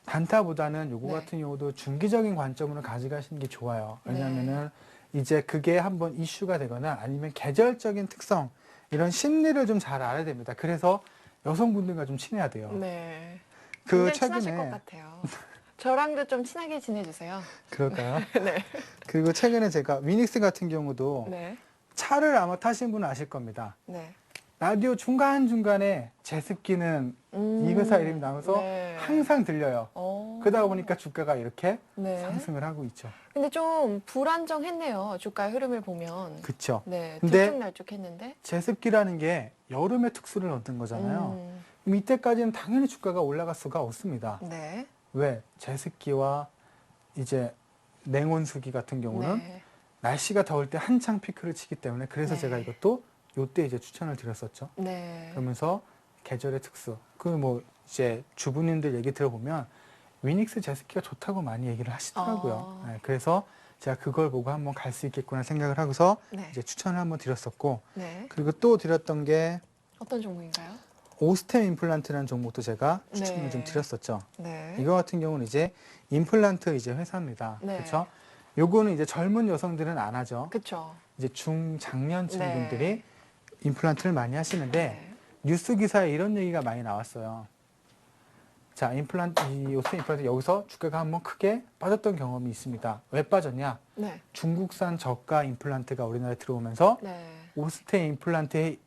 단타보다는 요거 네. 같은 경우도 중기적인 관점으로 가져가시는 게 좋아요. 네. 왜냐하면은 이제 그게 한번 이슈가 되거나 아니면 계절적인 특성 이런 심리를 좀 잘 알아야 됩니다. 그래서 여성분들과 좀 친해야 돼요. 네. 그 굉장히 친하실 것 최근에 같아요. 저랑도 좀 친하게 지내주세요. 그럴까요? 네. 그리고 최근에 제가 위닉스 같은 경우도 네. 차를 아마 타신 분은 아실 겁니다. 네. 라디오 중간중간에 제습기는 이 회사 이름이 나오면서 네. 항상 들려요. 그러다 보니까 주가가 이렇게 네. 상승을 하고 있죠. 근데 좀 불안정했네요. 주가의 흐름을 보면. 그쵸? 네. 근데 들쭉날쭉했는데. 제습기라는 게 여름의 특수를 얻는 거잖아요. 그럼 이때까지는 당연히 주가가 올라갈 수가 없습니다. 네. 왜? 제습기와 이제 냉온수기 같은 경우는 네. 날씨가 더울 때 한창 피크를 치기 때문에 그래서 네. 제가 이것도 요때 이제 추천을 드렸었죠. 네. 그러면서 계절의 특수. 그 뭐 이제 주부님들 얘기 들어보면 위닉스 제습기가 좋다고 많이 얘기를 하시더라고요. 네, 그래서 제가 그걸 보고 한번 갈 수 있겠구나 생각을 하고서 네. 이제 추천을 한번 드렸었고 네. 그리고 또 드렸던 게 어떤 종목인가요? 오스템 임플란트라는 종목도 제가 추천을 네. 좀 드렸었죠. 네. 이거 같은 경우는 이제 임플란트 이제 회사입니다. 네. 그렇죠? 요거는 이제 젊은 여성들은 안 하죠. 그쵸. 이제 중장년층 네. 분들이 임플란트를 많이 하시는데 네. 뉴스 기사에 이런 얘기가 많이 나왔어요. 자, 이 오스템 임플란트 여기서 주가가 한번 크게 빠졌던 경험이 있습니다. 왜 빠졌냐? 네. 중국산 저가 임플란트가 우리나라에 들어오면서 네. 오스템 임플란트의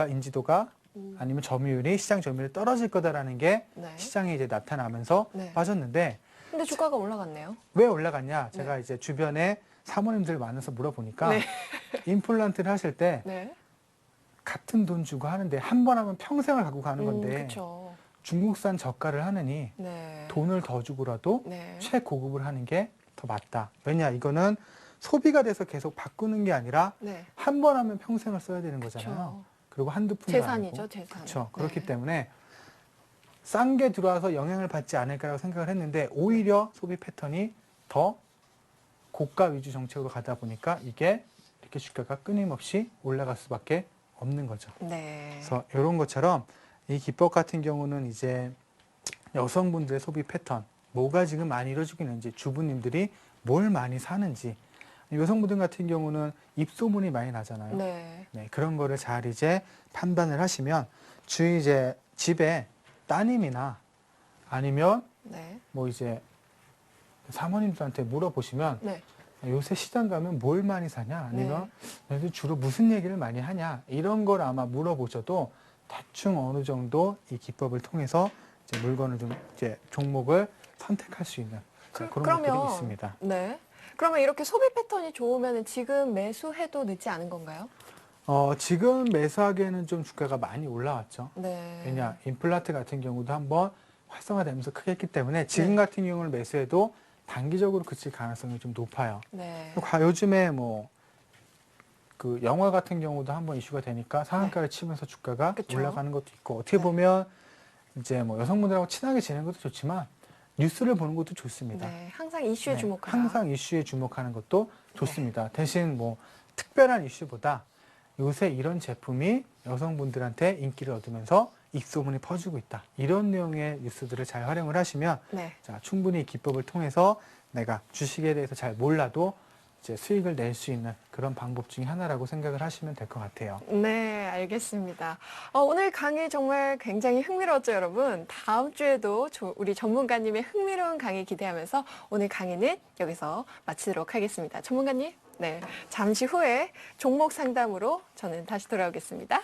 인지도가 아니면 점유율이 시장 점유율이 떨어질 거다라는 게 네. 시장에 이제 나타나면서 네. 빠졌는데 근데 주가가 올라갔네요. 왜 올라갔냐? 제가 이제 주변에 사모님들 만나서 물어보니까 네. 임플란트를 하실 때 네. 같은 돈 주고 하는데 한 번 하면 평생을 갖고 가는 건데 그쵸. 중국산 저가를 하느니 네. 돈을 더 주고라도 네. 최고급을 하는 게 더 맞다. 왜냐? 이거는 소비가 돼서 계속 바꾸는 게 아니라 네. 한 번 하면 평생을 써야 되는 거잖아요. 그쵸. 그리고 한두 푼도 재산이죠, 아니고. 재산. 그렇죠. 그렇기 네. 때문에 싼 게 들어와서 영향을 받지 않을까라고 생각을 했는데 오히려 소비 패턴이 더 고가 위주 정책으로 가다 보니까 이게 이렇게 주가가 끊임없이 올라갈 수밖에 없는 거죠. 네. 그래서 이런 것처럼 이 기법 같은 경우는 이제 여성분들의 소비 패턴, 뭐가 지금 많이 이루어지고 있는지, 주부님들이 뭘 많이 사는지, 여성분들 같은 경우는 입소문이 많이 나잖아요. 네. 네, 그런 거를 잘 이제 판단을 하시면 주위 이제 집에 따님이나 아니면 네. 뭐 이제 사모님들한테 물어보시면 네. 요새 시장 가면 뭘 많이 사냐 아니면 너희들 주로 무슨 얘기를 많이 하냐 이런 걸 아마 물어보셔도 대충 어느 정도 이 기법을 통해서 이제 물건을 좀 이제 종목을 선택할 수 있는 그런 그러면 것들이 있습니다. 네. 그러면 이렇게 소비 패턴이 좋으면 지금 매수해도 늦지 않은 건가요? 지금 매수하기에는 좀 주가가 많이 올라왔죠. 네. 왜냐 임플란트 같은 경우도 한번 활성화되면서 크게 했기 때문에 지금 네. 같은 경우를 매수해도 단기적으로 그칠 가능성이 좀 높아요. 네. 요즘에 뭐 그 영화 같은 경우도 한번 이슈가 되니까 상한가를 치면서 주가가 그쵸. 올라가는 것도 있고 어떻게 네. 보면 이제 뭐 여성분들하고 친하게 지내는 것도 좋지만 뉴스를 보는 것도 좋습니다. 네. 항상 이슈에 네, 주목하라. 항상 이슈에 주목하는 것도 좋습니다. 대신 뭐 특별한 이슈보다 요새 이런 제품이 여성분들한테 인기를 얻으면서 입소문이 퍼지고 있다. 이런 내용의 뉴스들을 잘 활용을 하시면 네. 자, 충분히 이 기법을 통해서 내가 주식에 대해서 잘 몰라도 이제 수익을 낼 수 있는 그런 방법 중에 하나라고 생각을 하시면 될 것 같아요. 네, 알겠습니다. 오늘 강의 정말 굉장히 흥미로웠죠, 여러분? 다음 주에도 우리 전문가님의 흥미로운 강의 기대하면서 오늘 강의는 여기서 마치도록 하겠습니다. 전문가님, 네, 잠시 후에 종목 상담으로 저는 다시 돌아오겠습니다.